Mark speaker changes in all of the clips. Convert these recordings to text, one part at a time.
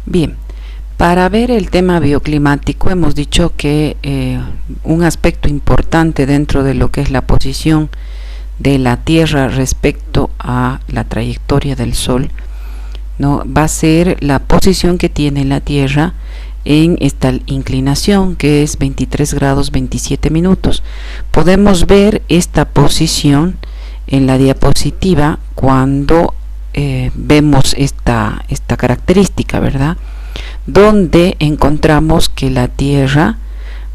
Speaker 1: Bien, para ver el tema bioclimático hemos dicho que un aspecto importante dentro de lo que es la posición de la Tierra respecto a la trayectoria del Sol, ¿no?, va a ser la posición que tiene la Tierra en esta inclinación, que es 23 grados 27 minutos. Podemos ver esta posición en la diapositiva cuando vemos esta característica, ¿verdad?, donde encontramos que la Tierra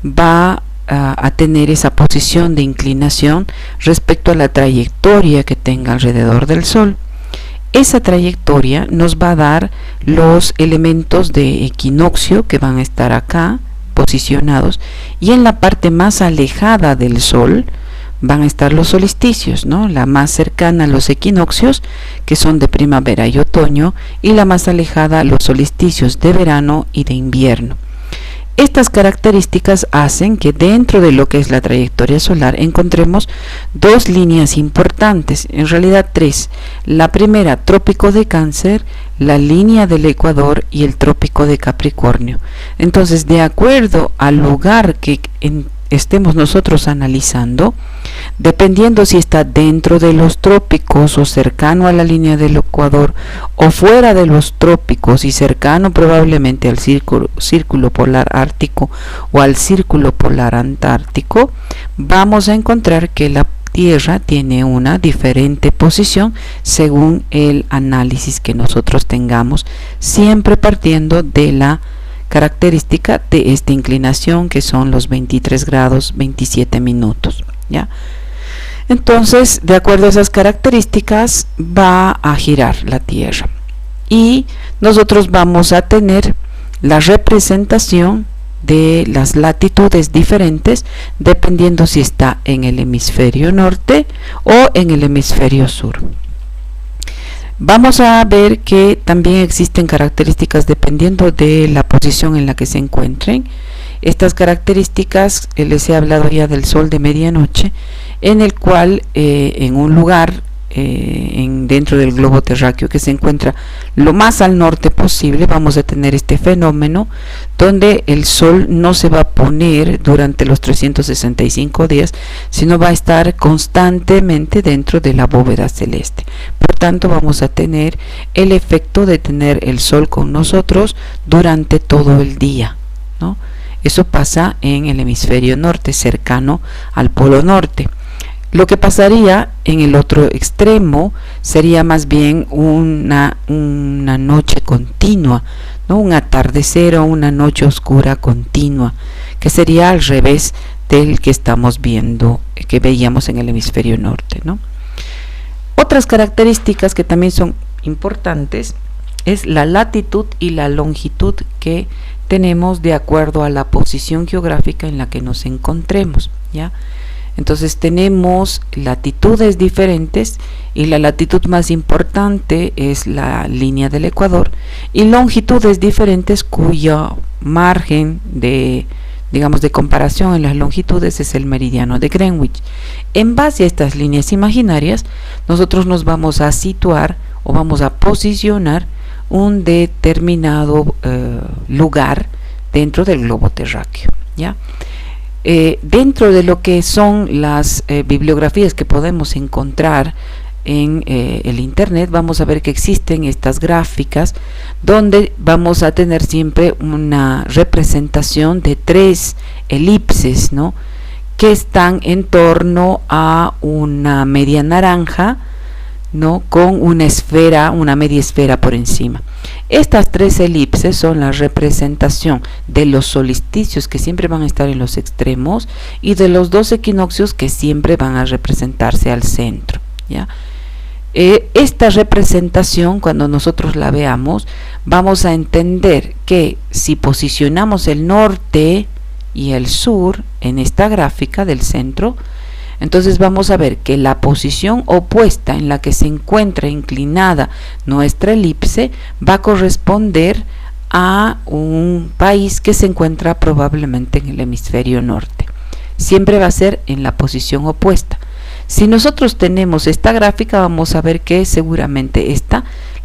Speaker 1: va a tener esa posición de inclinación respecto a la trayectoria que tenga alrededor del Sol. Esa trayectoria nos va a dar los elementos de equinoccio que van a estar acá posicionados, y en la parte más alejada del Sol van a estar los solsticios, ¿no?, la más cercana a los equinoccios, que son de primavera y otoño, y la más alejada los solsticios de verano y de invierno. Estas características hacen que dentro de lo que es la trayectoria solar encontremos dos líneas importantes, en realidad tres. La primera, trópico de Cáncer, la línea del Ecuador y el trópico de Capricornio. Entonces, de acuerdo al lugar que estemos nosotros analizando, dependiendo si está dentro de los trópicos o cercano a la línea del Ecuador, o fuera de los trópicos y cercano probablemente al círculo polar ártico o al círculo polar antártico, vamos a encontrar que la Tierra tiene una diferente posición según el análisis que nosotros tengamos, siempre partiendo de la característica de esta inclinación, que son los 23 grados 27 minutos, ¿ya? Entonces, de acuerdo a esas características, va a girar la Tierra y nosotros vamos a tener la representación de las latitudes diferentes dependiendo si está en el hemisferio norte o en el hemisferio sur. Vamos a ver que también existen características dependiendo de la posición en la que se encuentren. Estas características, les he hablado ya del sol de medianoche, en el cual en un lugar dentro del globo terráqueo que se encuentra lo más al norte posible, vamos a tener este fenómeno donde el sol no se va a poner durante los 365 días, sino va a estar constantemente dentro de la bóveda celeste. Por tanto, vamos a tener el efecto de tener el sol con nosotros durante todo el día, ¿no? Eso pasa en el hemisferio norte, cercano al polo norte. Lo que pasaría en el otro extremo sería más bien una noche continua, ¿no?, un atardecer o una noche oscura continua, que sería al revés del que estamos viendo, que veíamos en el hemisferio norte, ¿no? Otras características que también son importantes es la latitud y la longitud que tenemos de acuerdo a la posición geográfica en la que nos encontremos, ¿ya? Entonces tenemos latitudes diferentes y la latitud más importante es la línea del Ecuador, y longitudes diferentes cuyo margen de, digamos, de comparación en las longitudes es el meridiano de Greenwich. En base a estas líneas imaginarias, nosotros nos vamos a situar o vamos a posicionar un determinado lugar dentro del globo terráqueo, ¿ya? Dentro de lo que son las bibliografías que podemos encontrar en el internet, vamos a ver que existen estas gráficas donde vamos a tener siempre una representación de tres elipses, ¿no?, que están en torno a una media naranja, ¿no?, con una esfera, una media esfera por encima. Estas tres elipses son la representación de los solsticios, que siempre van a estar en los extremos, y de los dos equinoccios, que siempre van a representarse al centro, ¿ya? Esta representación, cuando nosotros la veamos, vamos a entender que si posicionamos el norte y el sur en esta gráfica del centro, entonces vamos a ver que la posición opuesta en la que se encuentra inclinada nuestra elipse va a corresponder a un país que se encuentra probablemente en el hemisferio norte. Siempre va a ser en la posición opuesta. Si nosotros tenemos esta gráfica, vamos a ver que seguramente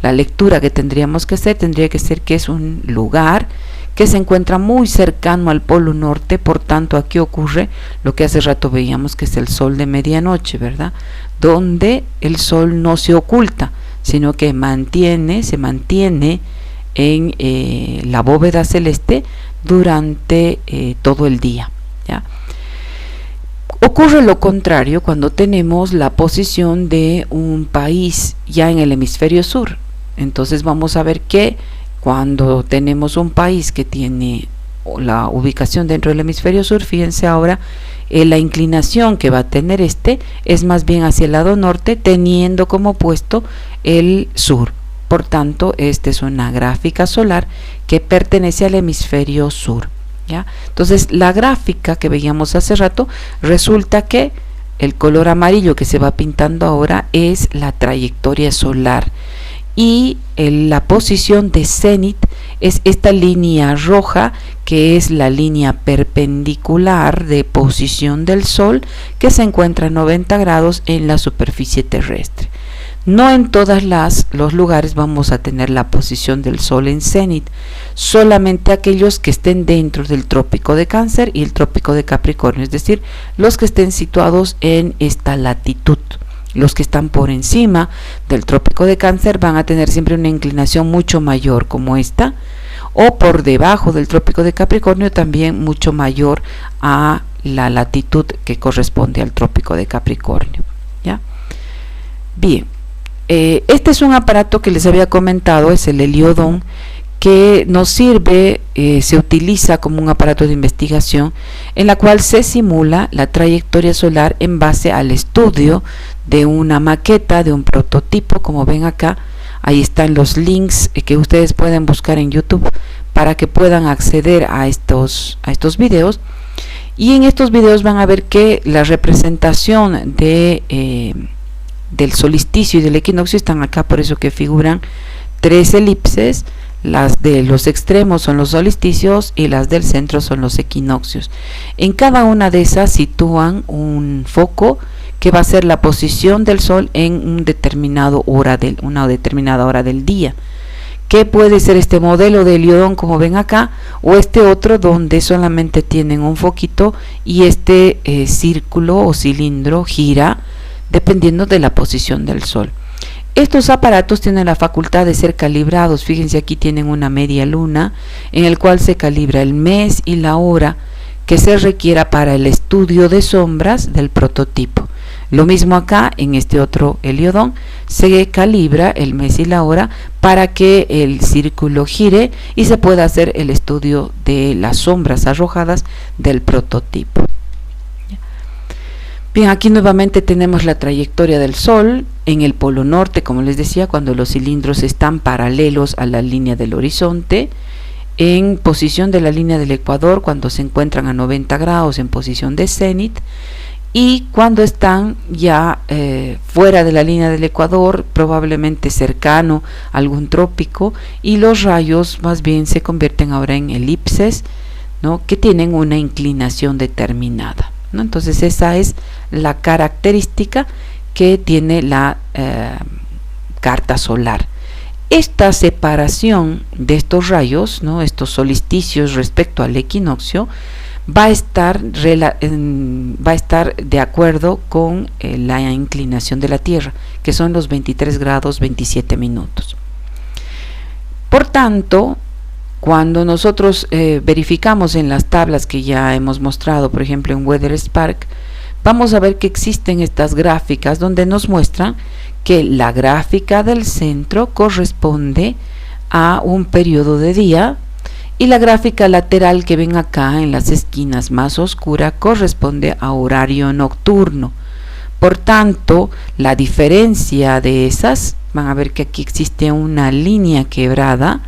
Speaker 1: la lectura que tendríamos que hacer tendría que ser que es un lugar que se encuentra muy cercano al polo norte. Por tanto, aquí ocurre lo que hace rato veíamos, que es el sol de medianoche, ¿verdad? Donde el sol no se oculta, sino que se mantiene en la bóveda celeste durante todo el día, ¿ya? Ocurre lo contrario cuando tenemos la posición de un país ya en el hemisferio sur. Entonces vamos a ver que cuando tenemos un país que tiene la ubicación dentro del hemisferio sur, fíjense ahora, la inclinación que va a tener es más bien hacia el lado norte, teniendo como opuesto el sur. Por tanto, esta es una gráfica solar que pertenece al hemisferio sur, ¿ya? Entonces, la gráfica que veíamos hace rato, resulta que el color amarillo que se va pintando ahora es la trayectoria solar, y la posición de cenit es esta línea roja, que es la línea perpendicular de posición del Sol, que se encuentra a 90 grados en la superficie terrestre. No en todos los lugares vamos a tener la posición del Sol en cenit, solamente aquellos que estén dentro del trópico de Cáncer y el trópico de Capricornio, es decir, los que estén situados en esta latitud. Los que están por encima del trópico de Cáncer van a tener siempre una inclinación mucho mayor, como esta, o por debajo del trópico de Capricornio también mucho mayor a la latitud que corresponde al trópico de Capricornio, ¿ya? Bien, este es un aparato que les había comentado, es el heliodón, que nos sirve, se utiliza como un aparato de investigación en la cual se simula la trayectoria solar en base al estudio de una maqueta, de un prototipo. Como ven acá, ahí están los links que ustedes pueden buscar en YouTube para que puedan acceder a estos videos, y en estos videos van a ver que la representación del solsticio y del equinoccio están acá, por eso que figuran 3 elipses. Las de los extremos son los solsticios y las del centro son los equinoccios. En cada una de esas sitúan un foco que va a ser la posición del Sol en una determinada hora del día, que puede ser este modelo de heliodón como ven acá, o este otro donde solamente tienen un foquito y este círculo o cilindro gira dependiendo de la posición del Sol. Estos aparatos tienen la facultad de ser calibrados. Fíjense, aquí tienen una media luna en el cual se calibra el mes y la hora que se requiera para el estudio de sombras del prototipo. Lo mismo acá en este otro heliodón, se calibra el mes y la hora para que el círculo gire y se pueda hacer el estudio de las sombras arrojadas del prototipo. Bien, aquí nuevamente tenemos la trayectoria del Sol en el polo norte, como les decía, cuando los cilindros están paralelos a la línea del horizonte, en posición de la línea del ecuador cuando se encuentran a 90 grados en posición de cenit, y cuando están ya fuera de la línea del ecuador, probablemente cercano a algún trópico, y los rayos más bien se convierten ahora en elipses, ¿no?, que tienen una inclinación determinada, ¿no? Entonces esa es la característica que tiene la carta solar. Esta separación de estos rayos, ¿no?, estos solsticios respecto al equinoccio, va a estar de acuerdo con la inclinación de la Tierra, que son los 23 grados 27 minutos. Por tanto, cuando nosotros verificamos en las tablas que ya hemos mostrado, por ejemplo en WeatherSpark, vamos a ver que existen estas gráficas donde nos muestran que la gráfica del centro corresponde a un periodo de día, y la gráfica lateral que ven acá en las esquinas más oscura corresponde a horario nocturno. Por tanto, la diferencia de esas, van a ver que aquí existe una línea quebrada,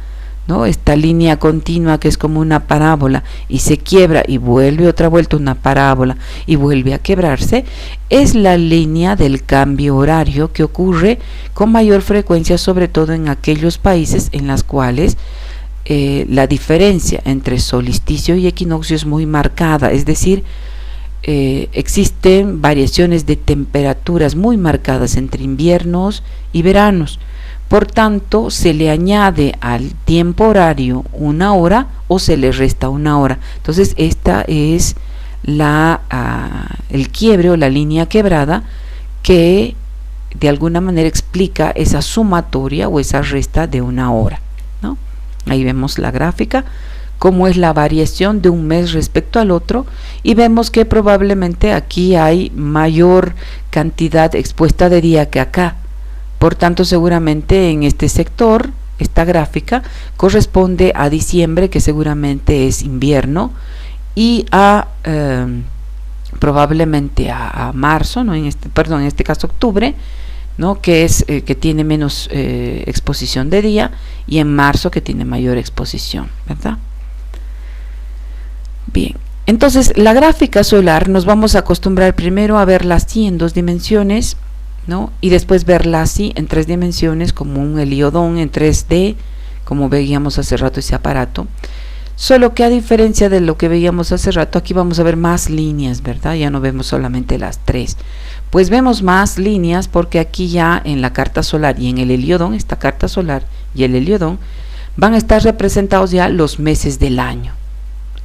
Speaker 1: ¿no?, esta línea continua que es como una parábola y se quiebra y vuelve otra vuelta una parábola y vuelve a quebrarse, es la línea del cambio horario que ocurre con mayor frecuencia, sobre todo en aquellos países en los cuales la diferencia entre solsticio y equinoccio es muy marcada, es decir, existen variaciones de temperaturas muy marcadas entre inviernos y veranos. Por tanto, se le añade al tiempo horario una hora o se le resta una hora. Entonces, esta es el quiebre o la línea quebrada que de alguna manera explica esa sumatoria o esa resta de una hora, ¿no? Ahí vemos la gráfica, cómo es la variación de un mes respecto al otro, y vemos que probablemente aquí hay mayor cantidad expuesta de día que acá. Por tanto, seguramente en este sector, esta gráfica corresponde a diciembre, que seguramente es invierno, y a probablemente a marzo, ¿no? En este caso octubre, ¿no? Que es que tiene menos exposición de día, y en marzo que tiene mayor exposición, ¿verdad? Bien, entonces la gráfica solar nos vamos a acostumbrar primero a verla así en 2 dimensiones, ¿no? Y después verla así en 3 dimensiones, como un heliodón en 3D, como veíamos hace rato ese aparato. Solo que a diferencia de lo que veíamos hace rato, aquí vamos a ver más líneas, ¿verdad? Ya no vemos solamente las 3. Pues vemos más líneas porque aquí ya en la carta solar y en el heliodón, esta carta solar y el heliodón, van a estar representados ya los meses del año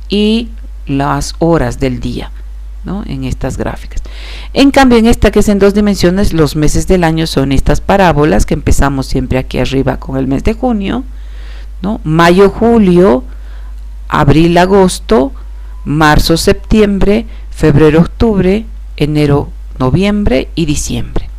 Speaker 1: y las horas del día, ¿no? En estas gráficas. En cambio, en esta que es en 2 dimensiones, los meses del año son estas parábolas que empezamos siempre aquí arriba con el mes de junio, ¿no? Mayo, julio, abril, agosto, marzo, septiembre, febrero, octubre, enero, noviembre y diciembre,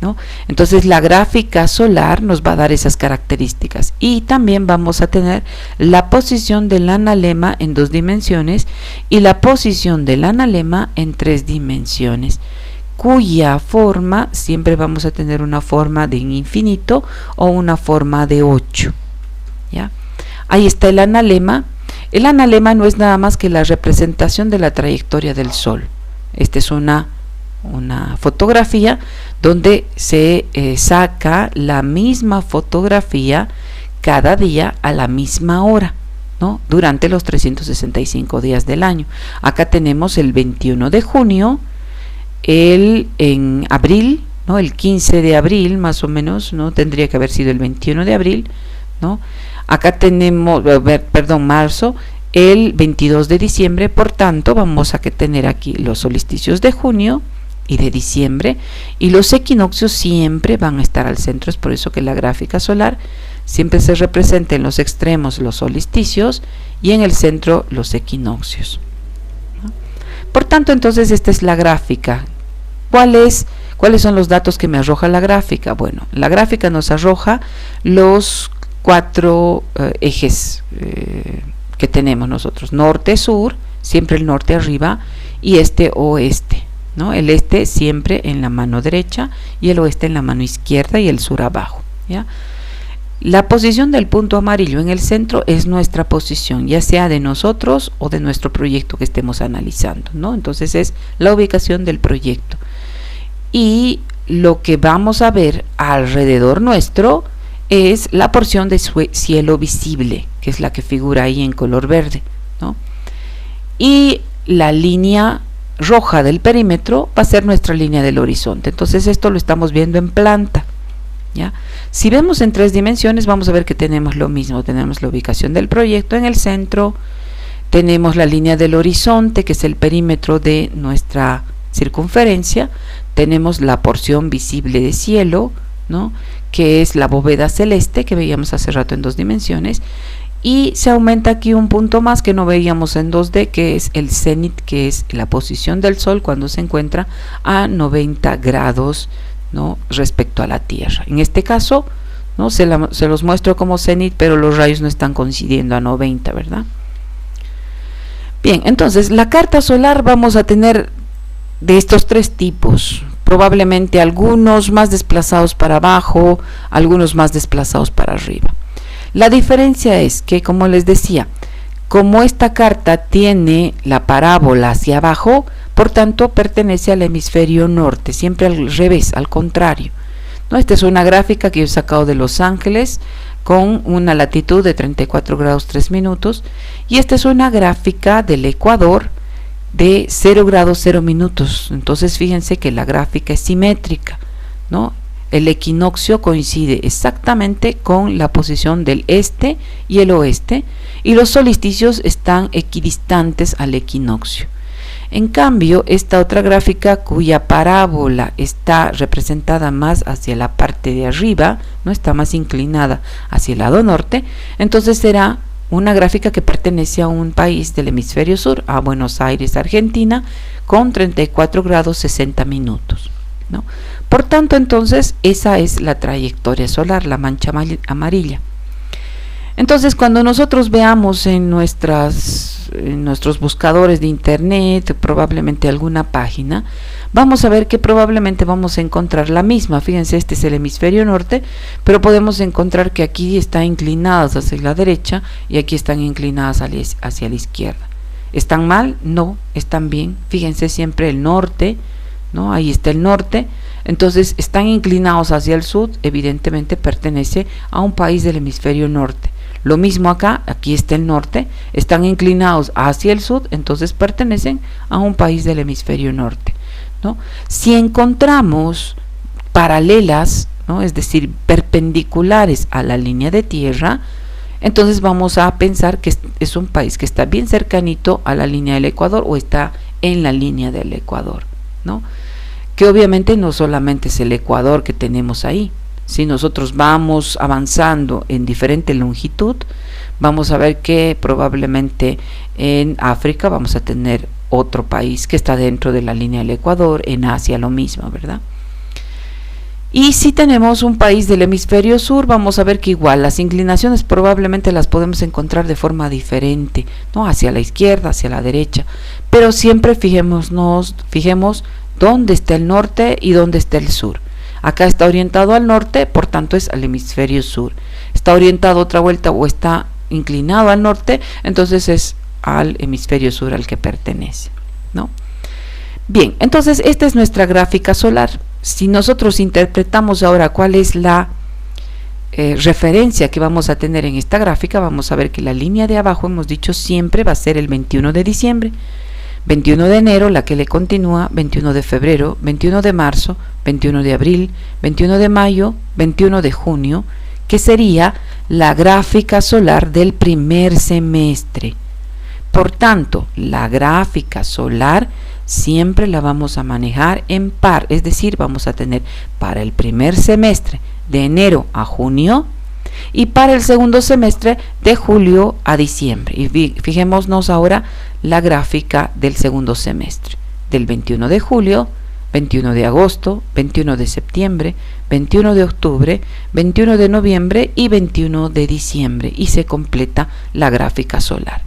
Speaker 1: ¿no? Entonces la gráfica solar nos va a dar esas características, y también vamos a tener la posición del analema en 2 dimensiones y la posición del analema en 3 dimensiones, cuya forma siempre vamos a tener una forma de infinito o una forma de 8, ¿ya? Ahí está el analema. El analema no es nada más que la representación de la trayectoria del Sol. Esta es una fotografía donde se saca la misma fotografía cada día a la misma hora, ¿no? Durante los 365 días del año. Acá tenemos el 21 de junio, en abril, ¿no? El 15 de abril más o menos, ¿no? Tendría que haber sido el 21 de abril, ¿no? Acá tenemos, marzo, el 22 de diciembre. Por tanto, vamos a tener aquí los solsticios de junio y de diciembre, y los equinoccios siempre van a estar al centro. Es por eso que la gráfica solar siempre se representa en los extremos los solsticios y en el centro los equinoccios, ¿no? Por tanto, entonces esta es la gráfica. ¿Cuáles son los datos que me arroja la gráfica? Bueno, la gráfica nos arroja los 4 ejes que tenemos nosotros: norte, sur, siempre el norte arriba, y este, oeste, ¿no? El este siempre en la mano derecha y el oeste en la mano izquierda y el sur abajo, ¿ya? La posición del punto amarillo en el centro es nuestra posición, ya sea de nosotros o de nuestro proyecto que estemos analizando, ¿no? Entonces es la ubicación del proyecto, y lo que vamos a ver alrededor nuestro es la porción de cielo visible, que es la que figura ahí en color verde, ¿no? Y la línea roja del perímetro va a ser nuestra línea del horizonte. Entonces esto lo estamos viendo en planta, ¿ya? Si vemos en 3 dimensiones, vamos a ver que tenemos lo mismo. Tenemos la ubicación del proyecto en el centro, tenemos la línea del horizonte, que es el perímetro de nuestra circunferencia, tenemos la porción visible de cielo, ¿no? Que es la bóveda celeste que veíamos hace rato en 2 dimensiones, y se aumenta aquí un punto más que no veíamos en 2D, que es el cenit, que es la posición del Sol cuando se encuentra a 90 grados, ¿no? Respecto a la Tierra. En este caso, ¿no? se los muestro como cenit, pero los rayos no están coincidiendo a 90, ¿verdad? Bien, entonces la carta solar vamos a tener de estos 3 tipos. Probablemente algunos más desplazados para abajo, algunos más desplazados para arriba. La diferencia es que, como les decía, como esta carta tiene la parábola hacia abajo, por tanto pertenece al hemisferio norte, siempre al revés, al contrario, ¿no? Esta es una gráfica que yo he sacado de Los Ángeles con una latitud de 34 grados 3 minutos, y esta es una gráfica del Ecuador de 0 grados 0 minutos. Entonces fíjense que la gráfica es simétrica, ¿no? El equinoccio coincide exactamente con la posición del este y el oeste, y los solsticios están equidistantes al equinoccio. En cambio, esta otra gráfica, cuya parábola está representada más hacia la parte de arriba, no está más inclinada hacia el lado norte, entonces será una gráfica que pertenece a un país del hemisferio sur, a Buenos Aires, Argentina, con 34 grados 60 minutos, ¿no? Por tanto, entonces, esa es la trayectoria solar, la mancha amarilla. Entonces, cuando nosotros veamos en nuestros buscadores de internet, probablemente alguna página, vamos a ver que probablemente vamos a encontrar la misma. Fíjense, este es el hemisferio norte, pero podemos encontrar que aquí están inclinadas hacia la derecha y aquí están inclinadas hacia la izquierda. ¿Están mal? No, están bien. Fíjense siempre el norte, ¿no? Ahí está el norte. Entonces, están inclinados hacia el sur, evidentemente pertenece a un país del hemisferio norte. Lo mismo acá, aquí está el norte, están inclinados hacia el sur, entonces pertenecen a un país del hemisferio norte, ¿no? Si encontramos paralelas, ¿no? Es decir, perpendiculares a la línea de tierra, entonces vamos a pensar que es un país que está bien cercanito a la línea del Ecuador o está en la línea del Ecuador, ¿no? Que obviamente no solamente es el Ecuador que tenemos ahí. Si nosotros vamos avanzando en diferente longitud, vamos a ver que probablemente en África vamos a tener otro país que está dentro de la línea del Ecuador, en Asia lo mismo, ¿verdad? Y si tenemos un país del hemisferio sur, vamos a ver que igual las inclinaciones probablemente las podemos encontrar de forma diferente, ¿no? Hacia la izquierda, hacia la derecha, pero siempre fijemos dónde está el norte y dónde está el sur. Acá está orientado al norte, por tanto es al hemisferio sur. Está orientado otra vuelta o está inclinado al norte, entonces es al hemisferio sur al que pertenece, ¿no? Bien, entonces esta es nuestra gráfica solar. Si nosotros interpretamos ahora cuál es la referencia que vamos a tener en esta gráfica, vamos a ver que la línea de abajo, hemos dicho, siempre va a ser el 21 de diciembre. 21 de enero, la que le continúa, 21 de febrero, 21 de marzo, 21 de abril, 21 de mayo, 21 de junio, que sería la gráfica solar del primer semestre. Por tanto, la gráfica solar siempre la vamos a manejar en par, es decir, vamos a tener para el primer semestre de enero a junio y para el segundo semestre de julio a diciembre. Y fijémonos ahora la gráfica del segundo semestre, del 21 de julio, 21 de agosto, 21 de septiembre, 21 de octubre, 21 de noviembre y 21 de diciembre, y se completa la gráfica solar.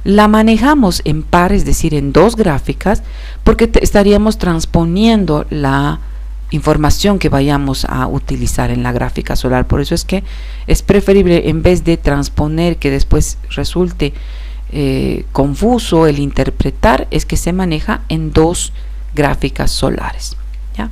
Speaker 1: La manejamos en par, es decir, en dos gráficas, porque estaríamos transponiendo la información que vayamos a utilizar en la gráfica solar. Por eso es que es preferible, en vez de transponer que después resulte confuso el interpretar, es que se maneja en dos gráficas solares, ¿ya?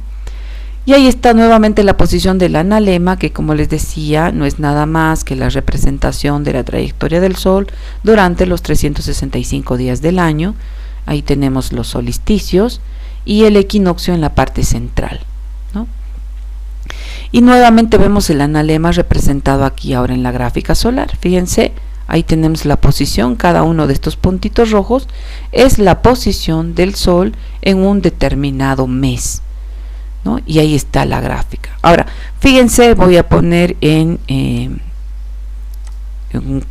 Speaker 1: Y ahí está nuevamente la posición del analema, que como les decía no es nada más que la representación de la trayectoria del Sol durante los 365 días del año. Ahí tenemos los solsticios y el equinoccio en la parte central, ¿no? Y nuevamente vemos el analema representado aquí ahora en la gráfica solar. Fíjense, ahí tenemos la posición, cada uno de estos puntitos rojos es la posición del Sol en un determinado mes, ¿no? Y ahí está la gráfica. Ahora, fíjense, voy a poner en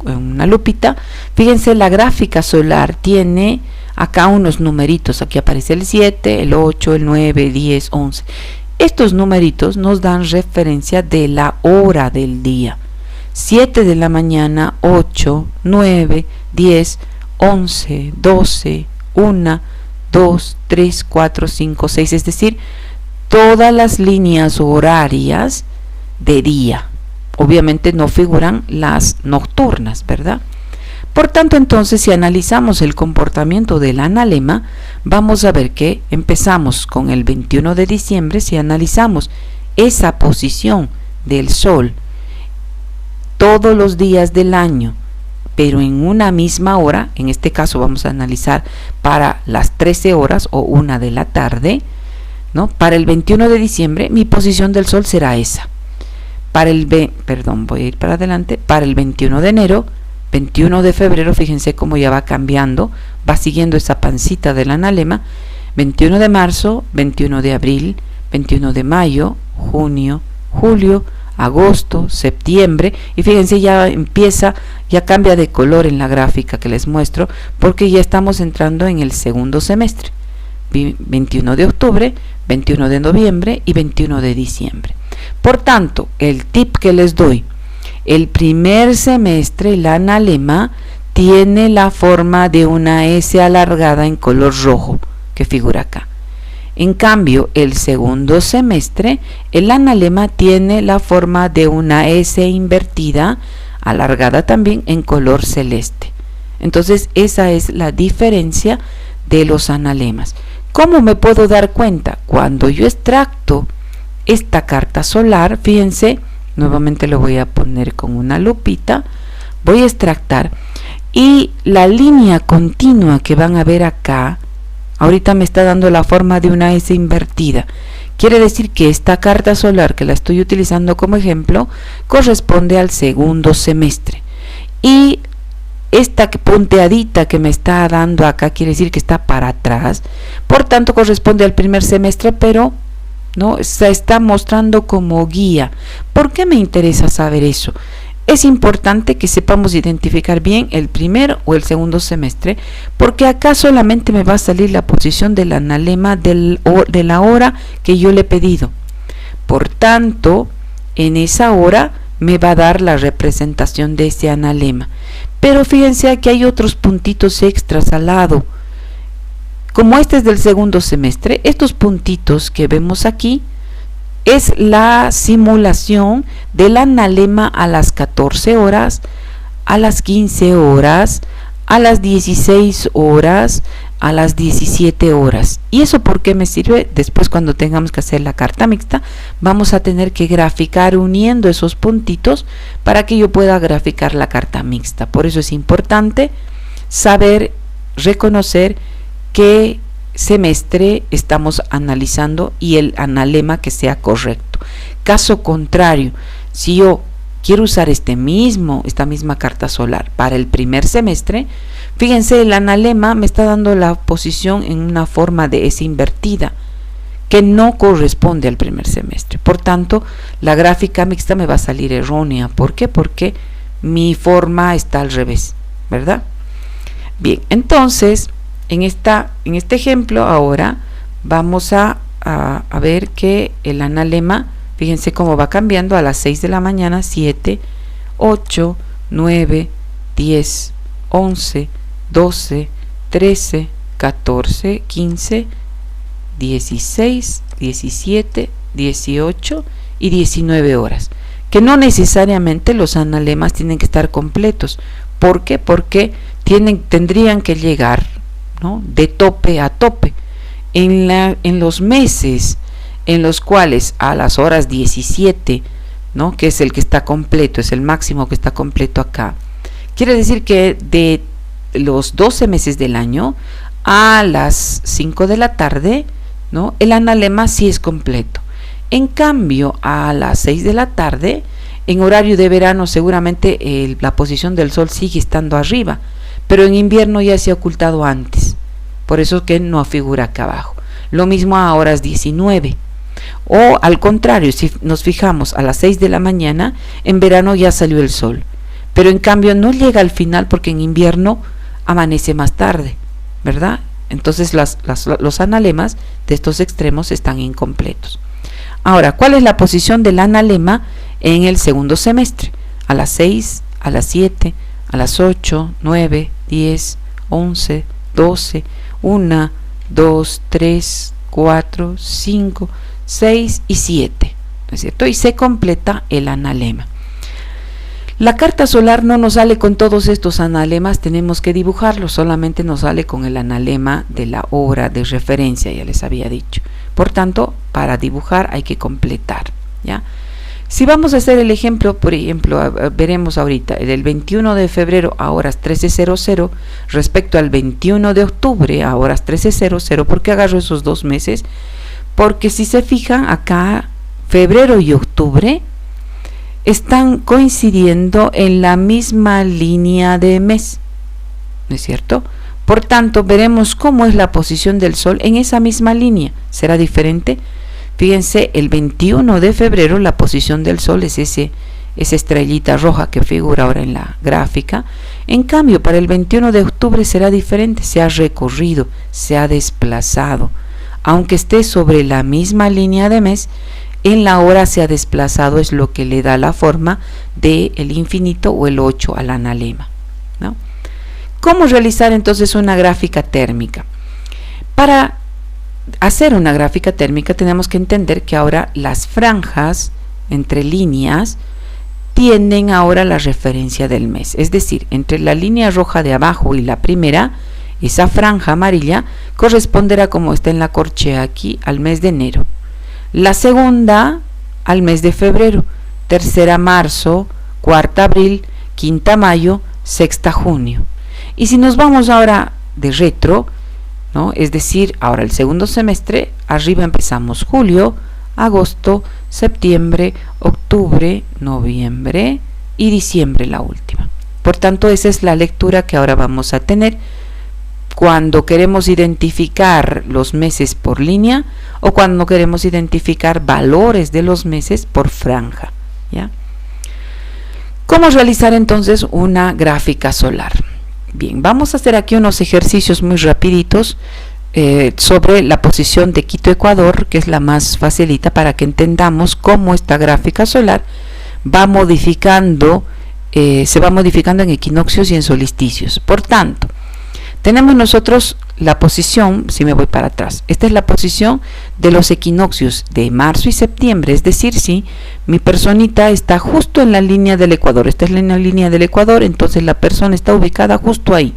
Speaker 1: una lupita. Fíjense, la gráfica solar tiene acá unos numeritos. Aquí aparece el 7, el 8, el 9, 10, 11. Estos numeritos nos dan referencia de la hora del día. 7 de la mañana, 8, 9, 10, 11, 12, 1, 2, 3, 4, 5, 6, es decir, todas las líneas horarias de día. Obviamente no figuran las nocturnas, ¿verdad? Por tanto, entonces, si analizamos el comportamiento del analema, vamos a ver que empezamos con el 21 de diciembre. Si analizamos esa posición del Sol todos los días del año pero en una misma hora. En este caso vamos a analizar para las 13 horas o 1 de la tarde, ¿no? Para el 21 de diciembre mi posición del Sol será esa. Para el voy a ir para adelante. Para el 21 de enero, 21 de febrero, fíjense cómo ya va cambiando, va siguiendo esa pancita del analema. 21 de marzo, 21 de abril, 21 de mayo, junio, julio, agosto, septiembre, y fíjense, ya empieza, ya cambia de color en la gráfica que les muestro, porque ya estamos entrando en el segundo semestre. 21 de octubre, 21 de noviembre y 21 de diciembre. Por tanto, el tip que les doy: el primer semestre el analema tiene la forma de una S alargada en color rojo, que figura acá. En cambio, el segundo semestre, el analema tiene la forma de una S invertida, alargada también, en color celeste. Entonces, esa es la diferencia de los analemas. ¿Cómo me puedo dar cuenta? Cuando yo extracto esta carta solar, fíjense, nuevamente lo voy a poner con una lupita, voy a extractar, y la línea continua que van a ver acá, ahorita me está dando la forma de una S invertida. Quiere decir que esta carta solar, que la estoy utilizando como ejemplo, corresponde al segundo semestre. Y esta punteadita que me está dando acá quiere decir que está para atrás. Por tanto, corresponde al primer semestre, pero no se está mostrando como guía. ¿Por qué me interesa saber eso? Es importante que sepamos identificar bien el primer o el segundo semestre, porque acá solamente me va a salir la posición del analema de la hora que yo le he pedido. Por tanto, en esa hora me va a dar la representación de ese analema. Pero fíjense que hay otros puntitos extras al lado. Como este es del segundo semestre, estos puntitos que vemos aquí es la simulación del analema a las 14 horas, a las 15 horas, a las 16 horas, a las 17 horas. ¿Y eso por qué me sirve? Después, cuando tengamos que hacer la carta mixta, vamos a tener que graficar uniendo esos puntitos para que yo pueda graficar la carta mixta. Por eso es importante saber reconocer qué semestre estamos analizando y el analema que sea correcto. Caso contrario, si yo quiero usar esta misma carta solar para el primer semestre, fíjense, el analema me está dando la posición en una forma de S invertida que no corresponde al primer semestre. Por tanto, la gráfica mixta me va a salir errónea. ¿Por qué? Porque mi forma está al revés, ¿verdad? Bien, entonces en este ejemplo ahora vamos a ver que el analema, fíjense cómo va cambiando a las 6 de la mañana, 7, 8, 9, 10, 11, 12, 13, 14, 15, 16, 17, 18 y 19 horas. Que no necesariamente los analemas tienen que estar completos. ¿Por qué? Porque tendrían que llegar, ¿no?, de tope a tope. En los meses en los cuales a las horas 17, ¿no?, que es el que está completo, es el máximo que está completo acá, quiere decir que de los 12 meses del año a las 5 de la tarde, ¿no?, el analema sí es completo. En cambio, a las 6 de la tarde, en horario de verano, seguramente la posición del Sol sigue estando arriba, pero en invierno ya se ha ocultado antes, por eso que no figura acá abajo. Lo mismo a horas 19, o al contrario, si nos fijamos a las 6 de la mañana, en verano ya salió el Sol, pero en cambio no llega al final porque en invierno amanece más tarde, ¿verdad? Entonces los analemas de estos extremos están incompletos. Ahora, ¿cuál es la posición del analema en el segundo semestre? A las 6, a las 7, a las 8, 9, 10, 11, 12, 1, 2, 3, 4, 5, 6 y 7, ¿no es cierto? Y se completa el analema. La carta solar no nos sale con todos estos analemas, tenemos que dibujarlos, solamente nos sale con el analema de la hora de referencia, ya les había dicho. Por tanto, para dibujar hay que completar, ¿ya? Si vamos a hacer el ejemplo, por ejemplo, veremos ahorita, el 21 de febrero a horas 13:00 respecto al 21 de octubre a horas 13:00, ¿por qué agarro esos 2 meses? Porque si se fijan acá, febrero y octubre están coincidiendo en la misma línea de mes, ¿no es cierto? Por tanto, veremos cómo es la posición del Sol en esa misma línea. ¿Será diferente? Fíjense, el 21 de febrero la posición del Sol es esa estrellita roja que figura ahora en la gráfica. En cambio, para el 21 de octubre será diferente, se ha recorrido, se ha desplazado. Aunque esté sobre la misma línea de mes, en la hora se ha desplazado, es lo que le da la forma del infinito o el 8 al analema, ¿no? ¿Cómo realizar entonces una gráfica térmica? Para hacer una gráfica térmica tenemos que entender que ahora las franjas entre líneas tienen ahora la referencia del mes, es decir, entre la línea roja de abajo y la primera, esa franja amarilla corresponderá, como está en la corchea aquí, al mes de enero, la segunda al mes de febrero, tercera marzo, cuarta abril, quinta mayo, sexta junio. Y si nos vamos ahora de retro, ¿no? Es decir, ahora el segundo semestre, arriba empezamos julio, agosto, septiembre, octubre, noviembre y diciembre la última. Por tanto, esa es la lectura que ahora vamos a tener cuando queremos identificar los meses por línea o cuando queremos identificar valores de los meses por franja, ¿ya? ¿Cómo realizar entonces una gráfica solar? Bien, vamos a hacer aquí unos ejercicios muy rapiditos sobre la posición de Quito Ecuador, que es la más facilita para que entendamos cómo esta gráfica solar va modificando, se va modificando en equinoccios y en solsticios. Por tanto, tenemos nosotros la posición, si me voy para atrás, esta es la posición de los equinoccios de marzo y septiembre, es decir, si mi personita está justo en la línea del Ecuador, esta es la línea del Ecuador, entonces la persona está ubicada justo ahí.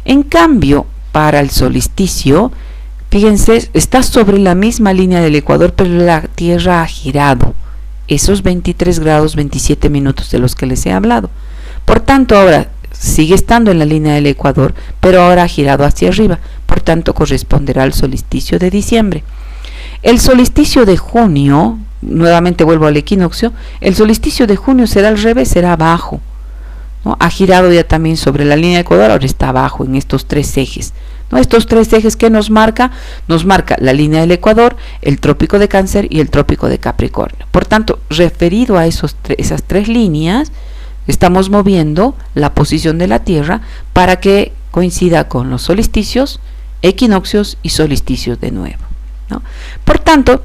Speaker 1: En cambio, para el solsticio, fíjense, está sobre la misma línea del Ecuador, pero la Tierra ha girado esos 23 grados 27 minutos de los que les he hablado. Por tanto, ahora sigue estando en la línea del Ecuador, pero ahora ha girado hacia arriba, por tanto corresponderá al solsticio de diciembre. El solsticio de junio, nuevamente vuelvo al equinoccio, el solsticio de junio será al revés, será abajo, ¿no? Ha girado ya también sobre la línea del Ecuador, ahora está abajo en estos 3 ejes, ¿no? Estos 3 ejes que nos marca la línea del Ecuador, el trópico de Cáncer y el trópico de Capricornio. Por tanto, referido a esas 3 líneas, estamos moviendo la posición de la Tierra para que coincida con los solsticios, equinoccios y solsticios de nuevo, ¿no? Por tanto,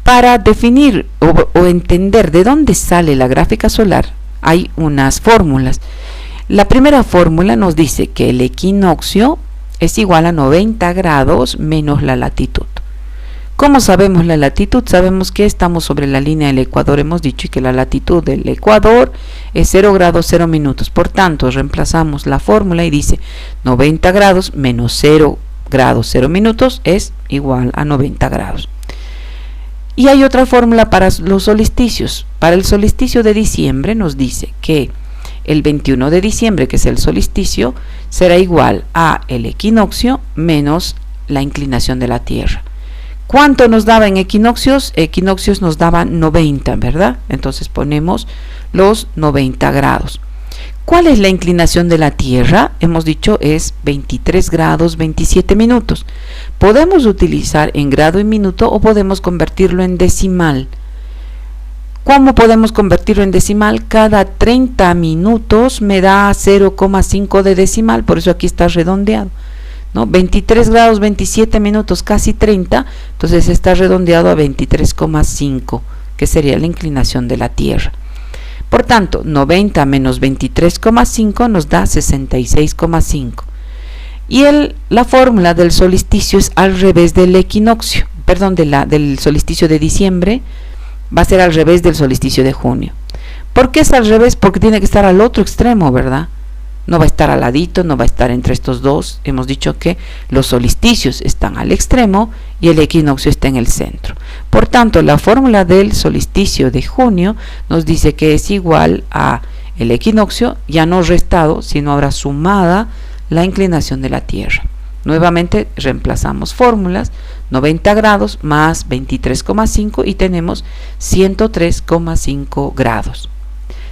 Speaker 1: para definir o entender de dónde sale la gráfica solar, hay unas fórmulas. La primera fórmula nos dice que el equinoccio es igual a 90 grados menos la latitud. ¿Cómo sabemos la latitud? Sabemos que estamos sobre la línea del Ecuador, hemos dicho, y que la latitud del Ecuador es 0 grados 0 minutos. Por tanto, reemplazamos la fórmula y dice 90 grados menos 0 grados 0 minutos es igual a 90 grados. Y hay otra fórmula para los solsticios. Para el solsticio de diciembre nos dice que el 21 de diciembre, que es el solsticio, será igual a el equinoccio menos la inclinación de la Tierra. ¿Cuánto nos daba en equinoccios? Equinoccios nos daban 90, ¿verdad? Entonces ponemos los 90 grados. ¿Cuál es la inclinación de la Tierra? Hemos dicho es 23 grados 27 minutos. Podemos utilizar en grado y minuto o podemos convertirlo en decimal. ¿Cómo podemos convertirlo en decimal? Cada 30 minutos me da 0,5 de decimal, por eso aquí está redondeado, ¿no? 23 grados 27 minutos, casi 30, entonces está redondeado a 23,5, que sería la inclinación de la Tierra. Por tanto, 90 menos 23,5 nos da 66,5. Y la fórmula del solsticio es al revés del equinoccio, perdón, del solsticio de diciembre, va a ser al revés del solsticio de junio. ¿Por qué es al revés? Porque tiene que estar al otro extremo, ¿verdad? no va a estar al ladito, no va a estar entre estos dos. Hemos dicho que los solsticios están al extremo y el equinoccio está en el centro. Por tanto, la fórmula del solsticio de junio nos dice que es igual a el equinoccio, ya no restado, sino ahora sumada la inclinación de la Tierra. Nuevamente reemplazamos fórmulas, 90 grados más 23,5 y tenemos 103,5 grados.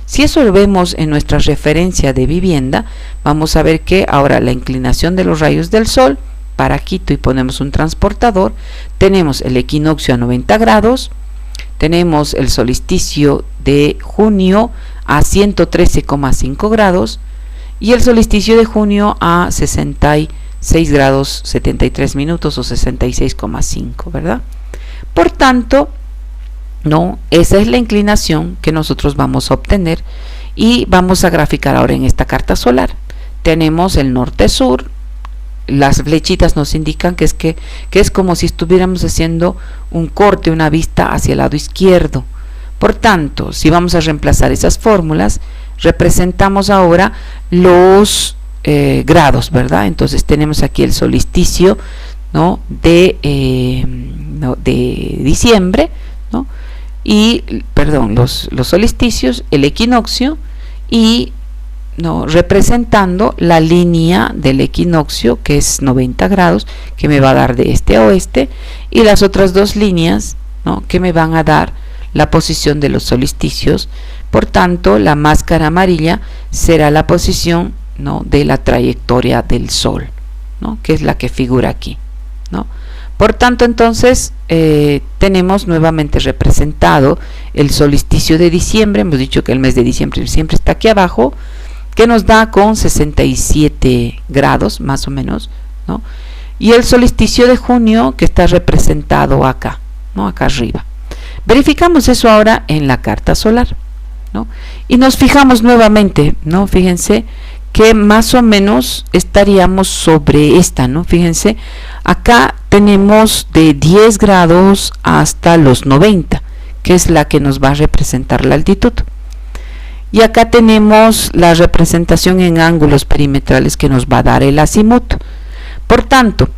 Speaker 1: Si eso lo vemos en nuestra referencia de vivienda, vamos a ver que ahora la inclinación de los rayos del sol para Quito, y ponemos un transportador, tenemos el equinoccio a 90 grados, tenemos el solsticio de junio a 113,5 grados y el solsticio de junio a 66 grados 73 minutos o 66,5, ¿verdad? Por tanto, no, esa es la inclinación que nosotros vamos a obtener y vamos a graficar ahora en esta carta solar. Tenemos el norte-sur, las flechitas nos indican que es como si estuviéramos haciendo un corte, una vista hacia el lado izquierdo. Por tanto, si vamos a reemplazar esas fórmulas, representamos ahora los grados, ¿verdad? Entonces tenemos aquí el solsticio, ¿no? de diciembre, ¿no? Y, perdón, los solsticios, el equinoccio y, ¿no?, representando la línea del equinoccio, que es 90 grados, que me va a dar de este a oeste, y las otras dos líneas, ¿no?, que me van a dar la posición de los solsticios. Por tanto, la máscara amarilla será la posición, ¿no?, de la trayectoria del sol, ¿no?, que es la que figura aquí, ¿no? Por tanto, entonces tenemos nuevamente representado el solsticio de diciembre. Hemos dicho que el mes de diciembre siempre está aquí abajo, que nos da con 67 grados más o menos, ¿no? Y el solsticio de junio, que está representado acá, ¿no?, acá arriba. Verificamos eso ahora en la carta solar, ¿no? Y nos fijamos nuevamente, ¿no? Fíjense que más o menos estaríamos sobre esta, ¿no? Fíjense, acá tenemos de 10 grados hasta los 90, que es la que nos va a representar la altitud. Y acá tenemos la representación en ángulos perimetrales que nos va a dar el azimut. Por tanto,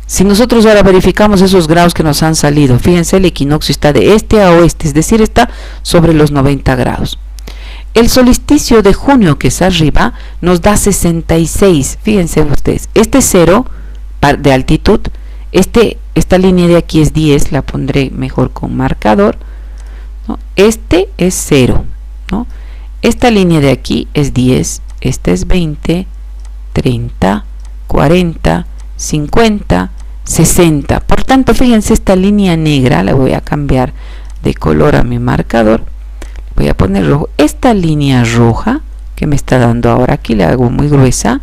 Speaker 1: si nosotros ahora verificamos esos grados que nos han salido, fíjense, el equinoccio está de este a oeste, es decir, está sobre los 90 grados. El solsticio de junio, que es arriba, nos da 66. Fíjense ustedes, este 0 de altitud, esta línea de aquí es 10, la pondré mejor con marcador, ¿no? Este es 0, ¿no? Esta línea de aquí es 10, esta es 20, 30, 40, 50, 60. Por tanto, fíjense, esta línea negra, la voy a cambiar de color a mi marcador, voy a poner rojo. Esta línea roja que me está dando ahora aquí, la hago muy gruesa,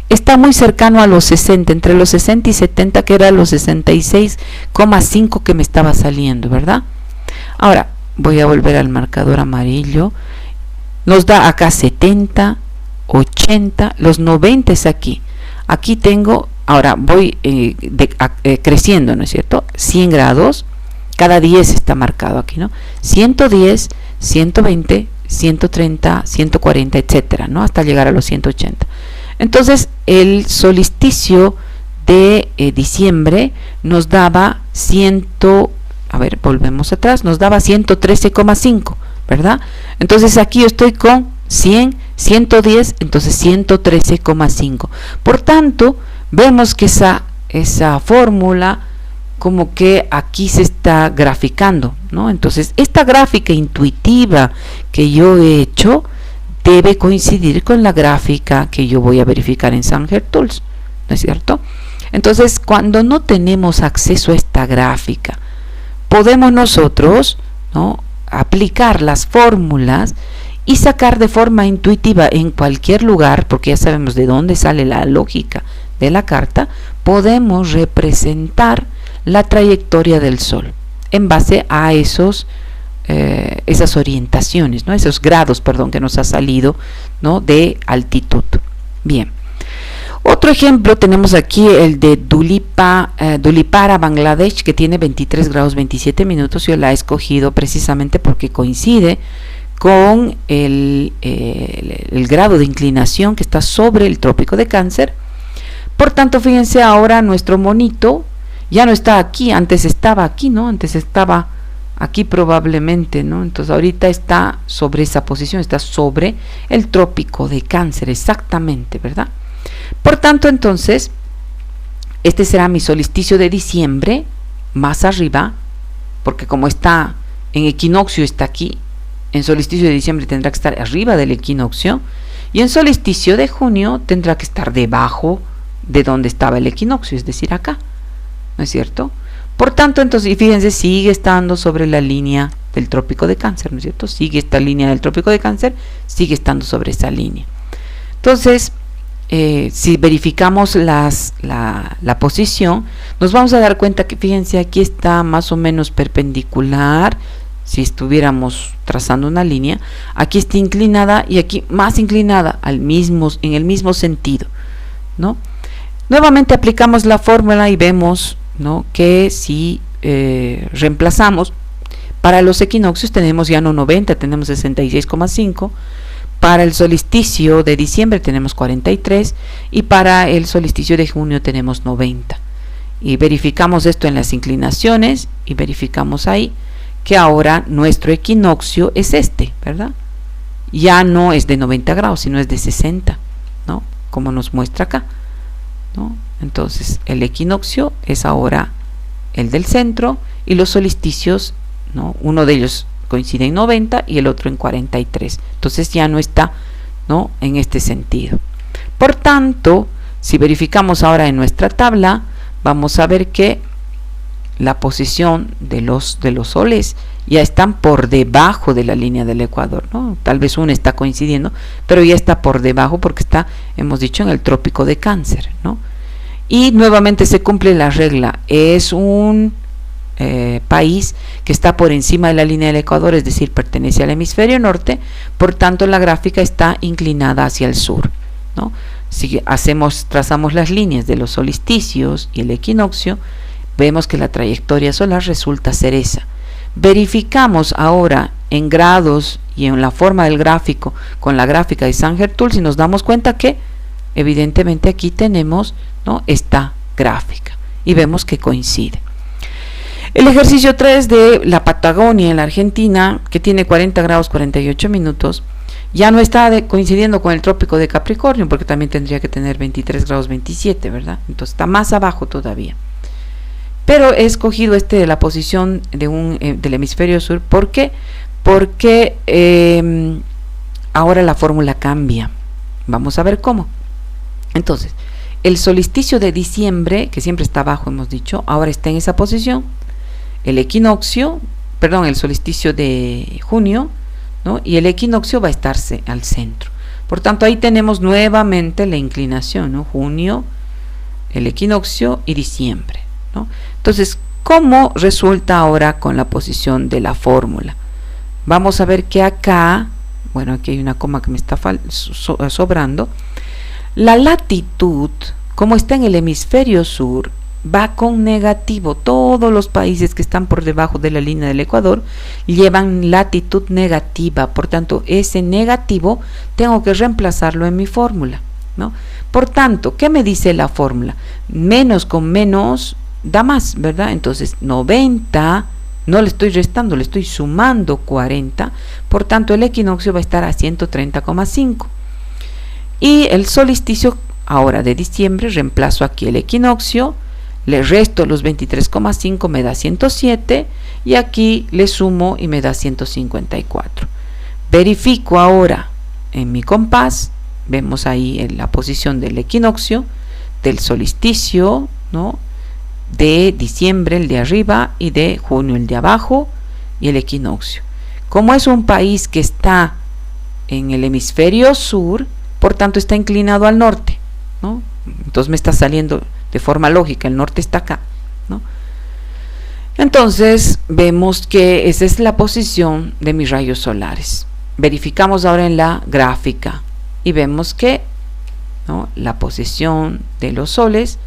Speaker 1: está muy cercano a los 60, entre los 60 y 70, que era los 66,5 que me estaba saliendo, ¿verdad? Ahora voy a volver al marcador amarillo, nos da acá 70, 80, los 90 es aquí. Aquí tengo, ahora voy creciendo, ¿no es cierto? 100 grados, cada 10 está marcado aquí, ¿no? 110, 120, 130, 140, etcétera, ¿no? Hasta llegar a los 180. Entonces, el solsticio de diciembre nos daba volvemos atrás, nos daba 113,5, ¿verdad? Entonces aquí yo estoy con 100, 110, entonces 113,5. Por tanto, vemos que esa fórmula como que aquí se está graficando, ¿no? Entonces, esta gráfica intuitiva que yo he hecho debe coincidir con la gráfica que yo voy a verificar en Sanger Tools, ¿no es cierto? Entonces, cuando no tenemos acceso a esta gráfica, podemos nosotros, ¿no?, aplicar las fórmulas y sacar de forma intuitiva en cualquier lugar, porque ya sabemos de dónde sale la lógica de la carta, podemos representar la trayectoria del Sol en base a esas orientaciones, ¿no?, esos grados, perdón, que nos ha salido, ¿no?, de altitud. Bien. Otro ejemplo tenemos aquí el de Dulipara, Bangladesh, que tiene 23 grados 27 minutos. Yo la he escogido precisamente porque coincide con el grado de inclinación que está sobre el trópico de Cáncer. Por tanto, fíjense, ahora nuestro monito ya no está aquí, antes estaba aquí, ¿no? Antes estaba aquí probablemente, ¿no? Entonces ahorita está sobre esa posición, está sobre el trópico de Cáncer, exactamente, ¿verdad? Por tanto, entonces, este será mi solsticio de diciembre, más arriba, porque como está en equinoccio, está aquí. En solsticio de diciembre tendrá que estar arriba del equinoccio, y en solsticio de junio tendrá que estar debajo de donde estaba el equinoccio, es decir, acá, ¿no es cierto? Por tanto, entonces, y fíjense, sigue estando sobre la línea del trópico de Cáncer, ¿no es cierto? Sigue esta línea del trópico de Cáncer, sigue estando sobre esa línea. Entonces, si verificamos la posición, nos vamos a dar cuenta que, fíjense, aquí está más o menos perpendicular. Si estuviéramos trazando una línea, aquí está inclinada y aquí más inclinada en el mismo sentido, ¿no? Nuevamente aplicamos la fórmula y vemos, ¿no?, que si reemplazamos, para los equinoccios tenemos ya no 90, tenemos 66,5, para el solsticio de diciembre tenemos 43 y para el solsticio de junio tenemos 90. Y verificamos esto en las inclinaciones y verificamos ahí que ahora nuestro equinoccio es este, ¿verdad? Ya no es de 90 grados, sino es de 60, ¿no? Como nos muestra acá, ¿no? Entonces, el equinoccio es ahora el del centro y los solsticios, ¿no?, uno de ellos coincide en 90 y el otro en 43. Entonces ya no está, ¿no?, en este sentido. Por tanto, si verificamos ahora en nuestra tabla, vamos a ver que la posición de los soles ya están por debajo de la línea del ecuador, ¿no? Tal vez uno está coincidiendo, pero ya está por debajo porque está, hemos dicho, en el trópico de Cáncer, ¿no? Y nuevamente se cumple la regla, es un país que está por encima de la línea del ecuador, es decir, pertenece al hemisferio norte, por tanto la gráfica está inclinada hacia el sur, ¿no? Si trazamos las líneas de los solsticios y el equinoccio, vemos que la trayectoria solar resulta ser esa. Verificamos ahora en grados y en la forma del gráfico con la gráfica de Saint-Gertulz y nos damos cuenta que evidentemente aquí tenemos, ¿no?, esta gráfica y vemos que coincide. El ejercicio 3 de la Patagonia en la Argentina, que tiene 40 grados 48 minutos, ya no está coincidiendo con el trópico de Capricornio, porque también tendría que tener 23 grados 27, ¿verdad? Entonces está más abajo todavía. Pero he escogido de la posición del hemisferio sur. ¿Por qué? Porque ahora la fórmula cambia. Vamos a ver cómo. Entonces, el solsticio de diciembre, que siempre está abajo, hemos dicho, ahora está en esa posición. El solsticio de junio, ¿no?, y el equinoccio va a estarse al centro. Por tanto, ahí tenemos nuevamente la inclinación, ¿no? Junio, el equinoccio y diciembre, ¿no? Entonces, ¿cómo resulta ahora con la posición de la fórmula? Vamos a ver que acá, bueno, aquí hay una coma que me está sobrando. La latitud, como está en el hemisferio sur, va con negativo. Todos los países que están por debajo de la línea del ecuador llevan latitud negativa, por tanto ese negativo tengo que reemplazarlo en mi fórmula, ¿no? Por tanto, ¿qué me dice la fórmula? Menos con menos da más, ¿verdad? Entonces 90, no le estoy restando, le estoy sumando 40, por tanto el equinoccio va a estar a 130,5 y el solsticio ahora de diciembre, reemplazo aquí el equinoccio, le resto los 23,5, me da 107 y aquí le sumo y me da 154. Verifico ahora en mi compás, vemos ahí en la posición del equinoccio, del solsticio, ¿no?, de diciembre, el de arriba, y de junio, el de abajo, y el equinoccio. Como es un país que está en el hemisferio sur, por tanto está inclinado al norte, ¿no? Entonces me está saliendo de forma lógica, el norte está acá, ¿no? Entonces vemos que esa es la posición de mis rayos solares. Verificamos ahora en la gráfica y vemos que, ¿no?, la posición de los soles,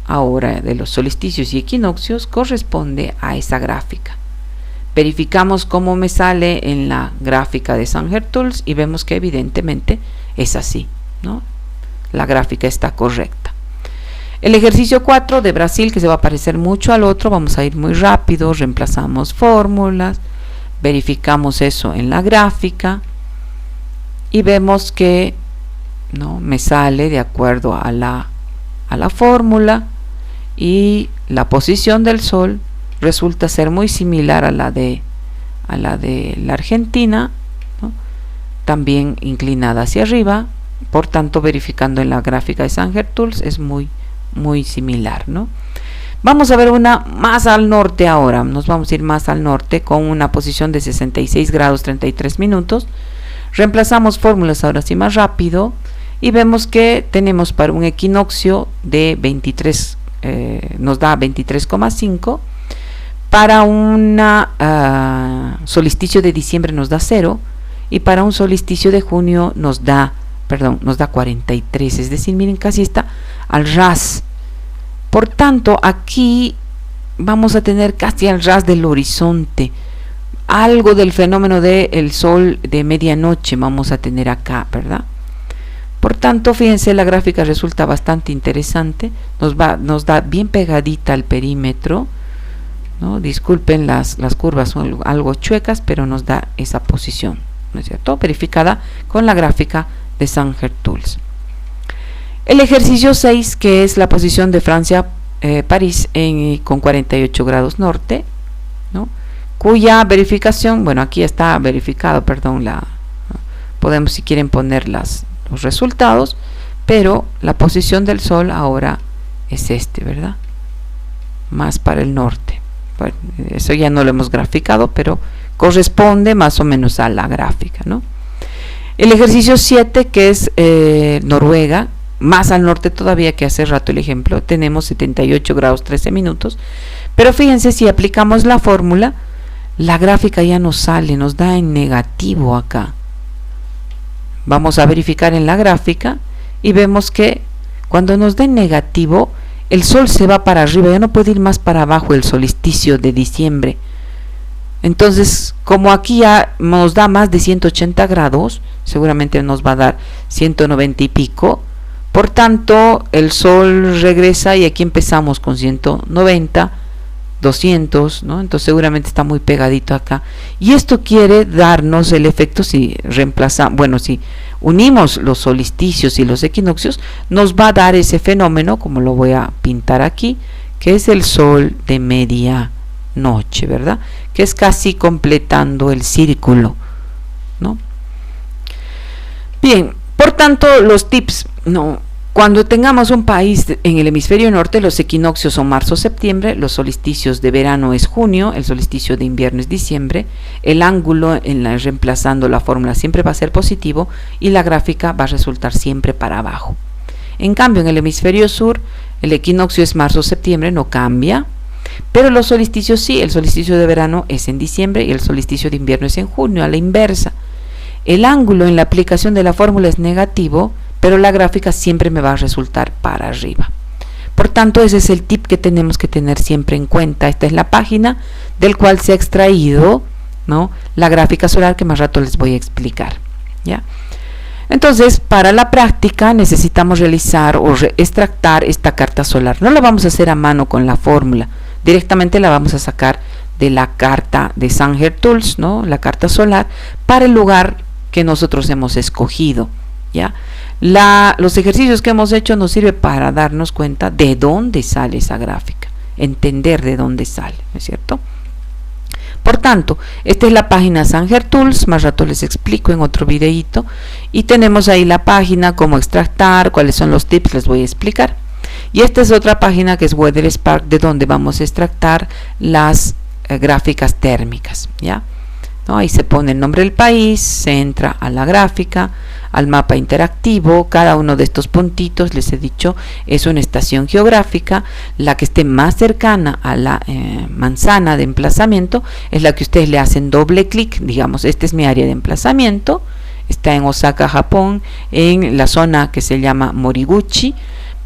Speaker 1: ahora de los solsticios y equinoccios, corresponde a esa gráfica. Verificamos cómo me sale en la gráfica de SangerTools y vemos que evidentemente es así, ¿no? La gráfica está correcta. El ejercicio 4 de Brasil, que se va a parecer mucho al otro, vamos a ir muy rápido, reemplazamos fórmulas, verificamos eso en la gráfica y vemos que no me sale de acuerdo a la fórmula, y la posición del Sol resulta ser muy similar a la de la Argentina, ¿no? También inclinada hacia arriba. Por tanto, verificando en la gráfica de SangerTools es muy similar, ¿no? Vamos a ver una más al norte ahora. Nos vamos a ir más al norte con una posición de 66 grados 33 minutos. Reemplazamos fórmulas ahora sí más rápido y vemos que tenemos para un equinoccio de 23, nos da 23,5. Para un solsticio de diciembre nos da 0, y para un solsticio de junio nos da 43, es decir, miren, casi está al ras. Por tanto, aquí vamos a tener casi al ras del horizonte, algo del fenómeno del sol de medianoche vamos a tener acá, ¿verdad? Por tanto, fíjense, la gráfica resulta bastante interesante, nos da bien pegadita al perímetro, ¿no? Disculpen, las curvas son algo chuecas, pero nos da esa posición, ¿no es cierto?, verificada con la gráfica de SangerTools. El ejercicio 6, que es la posición de Francia, París, con 48 grados norte, ¿no?, cuya verificación, bueno, aquí está verificado, perdón, podemos, si quieren, poner los resultados, pero la posición del Sol ahora es ¿verdad?, más para el norte. Bueno, eso ya no lo hemos graficado, pero corresponde más o menos a la gráfica, ¿no? El ejercicio 7, que es Noruega, más al norte todavía, que hace rato el ejemplo, tenemos 78 grados 13 minutos, pero fíjense, si aplicamos la fórmula, la gráfica ya nos sale, nos da en negativo acá. Vamos a verificar en la gráfica y vemos que cuando nos da en negativo, el Sol se va para arriba, ya no puede ir más para abajo el solsticio de diciembre. Entonces, como aquí ya nos da más de 180 grados, seguramente nos va a dar 190 y pico, por tanto el Sol regresa y aquí empezamos con 190, 200, ¿no? Entonces seguramente está muy pegadito acá, y esto quiere darnos el efecto, si reemplazamos, bueno, si unimos los solsticios y los equinoccios, nos va a dar ese fenómeno, como lo voy a pintar aquí, que es el Sol de medianoche, ¿verdad?, que es casi completando el círculo, ¿no? Bien, por tanto, los tips, ¿no? Cuando tengamos un país en el hemisferio norte, los equinoccios son marzo-septiembre, los solsticios de verano es junio, el solsticio de invierno es diciembre, el ángulo reemplazando la fórmula siempre va a ser positivo y la gráfica va a resultar siempre para abajo. En cambio, en el hemisferio sur, el equinoccio es marzo-septiembre, no cambia, pero los solsticios sí, el solsticio de verano es en diciembre y el solsticio de invierno es en junio, a la inversa. El ángulo en la aplicación de la fórmula es negativo, pero la gráfica siempre me va a resultar para arriba. Por tanto, ese es el tip que tenemos que tener siempre en cuenta. Esta es la página del cual se ha extraído, ¿no?, la gráfica solar, que más rato les voy a explicar, ¿ya? Entonces, para la práctica necesitamos realizar o extractar esta carta solar. No la vamos a hacer a mano con la fórmula, directamente la vamos a sacar de la carta de SangerTools, ¿no?, la carta solar, para el lugar que nosotros hemos escogido, ¿ya? Los ejercicios que hemos hecho nos sirve para darnos cuenta de dónde sale esa gráfica, entender de dónde sale, ¿no es cierto? Por tanto, esta es la página SangerTools, más rato les explico en otro videito, y tenemos ahí la página, cómo extractar, cuáles son los tips, les voy a explicar. Y esta es otra página que es WeatherSpark, de donde vamos a extractar las gráficas térmicas, ¿ya? ¿No? Ahí se pone el nombre del país, se entra a la gráfica, al mapa interactivo. Cada uno de estos puntitos, les he dicho, es una estación geográfica. La que esté más cercana a la manzana de emplazamiento es la que ustedes le hacen doble clic. Digamos, esta es mi área de emplazamiento, está en Osaka, Japón, en la zona que se llama Moriguchi.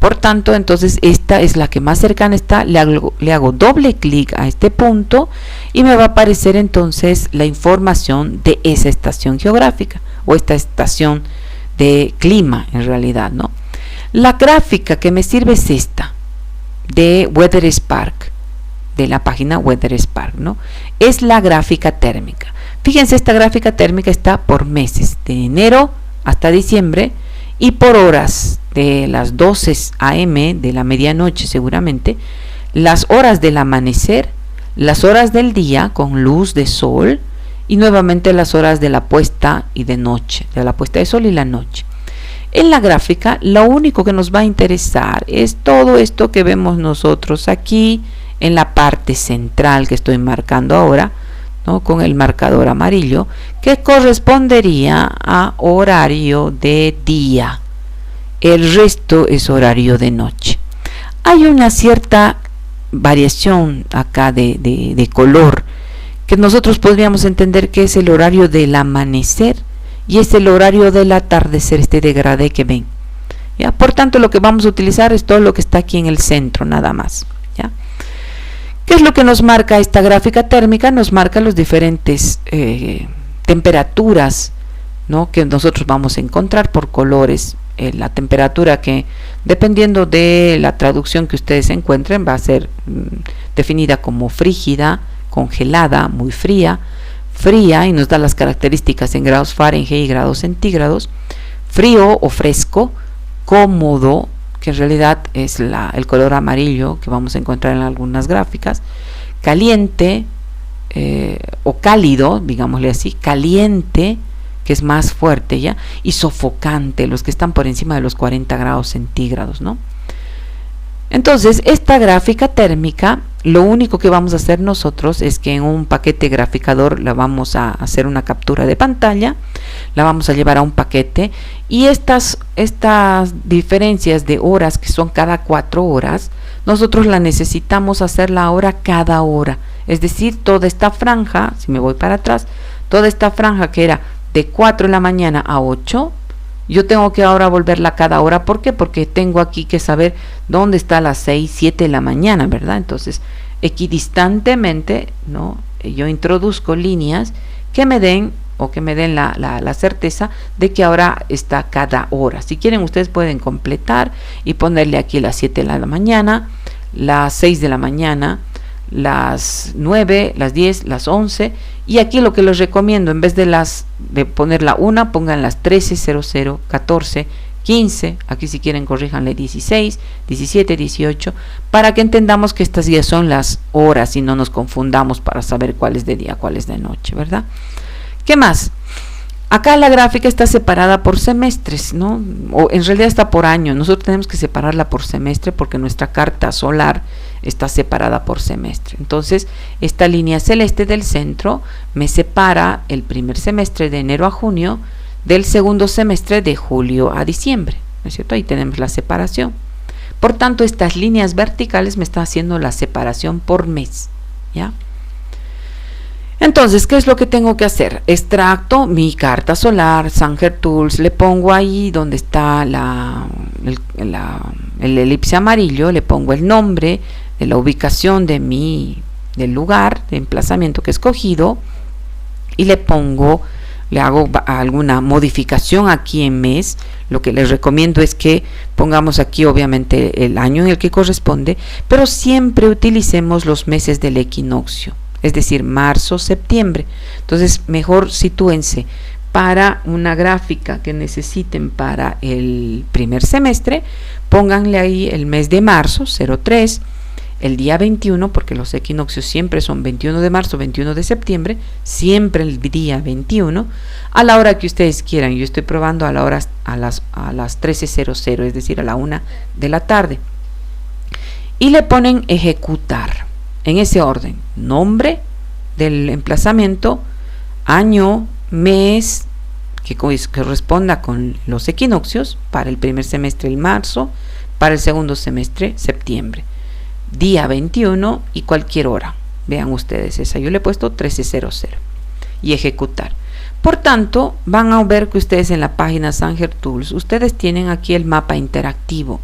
Speaker 1: Por tanto, entonces esta es la que más cercana está. Le hago doble clic a este punto y me va a aparecer entonces la información de esa estación geográfica o esta estación de clima en realidad, ¿no? La gráfica que me sirve es esta de WeatherSpark, de la página WeatherSpark, ¿no? Es la gráfica térmica. Fíjense, esta gráfica térmica está por meses, de enero hasta diciembre, y por horas, de las 12 a.m. de la medianoche seguramente, las horas del amanecer, las horas del día con luz de sol y nuevamente las horas de la puesta y de noche, de la puesta de sol y la noche. En la gráfica lo único que nos va a interesar es todo esto que vemos nosotros aquí en la parte central que estoy marcando ahora, ¿no? Con el marcador amarillo, que correspondería a horario de día. El resto es horario de noche. Hay una cierta variación acá de color que nosotros podríamos entender que es el horario del amanecer y es el horario del atardecer, este degradé que ven, ¿ya? Por tanto, lo que vamos a utilizar es todo lo que está aquí en el centro, nada más, ¿ya? ¿Qué es lo que nos marca esta gráfica térmica? Nos marca los diferentes temperaturas, ¿no? Que nosotros vamos a encontrar por colores. La temperatura que, dependiendo de la traducción que ustedes encuentren, va a ser definida como frígida, congelada, muy fría, fría, y nos da las características en grados Fahrenheit y grados centígrados, frío o fresco, cómodo, que en realidad es el color amarillo que vamos a encontrar en algunas gráficas, caliente o cálido, digámosle así, caliente, que es más fuerte, ¿ya? Y sofocante, los que están por encima de los 40 grados centígrados, ¿no? Entonces, esta gráfica térmica, lo único que vamos a hacer nosotros es que en un paquete graficador la vamos a hacer una captura de pantalla, la vamos a llevar a un paquete, y estas diferencias de horas, que son cada 4 horas, nosotros la necesitamos hacerla ahora cada hora. Es decir, toda esta franja, si me voy para atrás, toda esta franja que era de 4 de la mañana a 8, yo tengo que ahora volverla cada hora. ¿Por qué? Porque tengo aquí que saber dónde está las 6, 7 de la mañana, ¿verdad? Entonces, equidistantemente, ¿no? Yo introduzco líneas que me den la certeza de que ahora está cada hora. Si quieren, ustedes pueden completar y ponerle aquí las 7 de la mañana, las 6 de la mañana, las 9, las 10, las 11, y aquí lo que les recomiendo, en vez de poner la 1, pongan las 13, 00, 14, 15, aquí si quieren corríjanle 16, 17, 18, para que entendamos que estas ya son las horas y no nos confundamos para saber cuál es de día, cuál es de noche, ¿verdad? ¿Qué más? Acá la gráfica está separada por semestres, ¿no? O en realidad está por año. Nosotros tenemos que separarla por semestre porque nuestra carta solar está separada por semestre. Entonces, esta línea celeste del centro me separa el primer semestre de enero a junio del segundo semestre de julio a diciembre, ¿no es cierto? Ahí tenemos la separación. Por tanto, estas líneas verticales me están haciendo la separación por mes, ¿ya? Entonces, ¿qué es lo que tengo que hacer? Extracto mi carta solar, Sanger Tools, le pongo ahí donde está el elipse amarillo, le pongo el nombre de la ubicación del lugar de emplazamiento que he escogido, y le hago alguna modificación aquí en mes. Lo que les recomiendo es que pongamos aquí obviamente el año en el que corresponde, pero siempre utilicemos los meses del equinoccio, es decir, marzo, septiembre. Entonces, mejor sitúense para una gráfica que necesiten para el primer semestre, pónganle ahí el mes de marzo, 03, el día 21, porque los equinoccios siempre son 21 de marzo, 21 de septiembre, siempre el día 21, a la hora que ustedes quieran. Yo estoy probando a las 13:00, es decir, a la 1 de la tarde. Y le ponen ejecutar. En ese orden: nombre del emplazamiento, año, mes, que corresponda con los equinoccios, para el primer semestre el marzo, para el segundo semestre septiembre, día 21 y cualquier hora. Vean ustedes esa, yo le he puesto 13:00 y ejecutar. Por tanto, van a ver que ustedes en la página Sanger Tools, ustedes tienen aquí el mapa interactivo.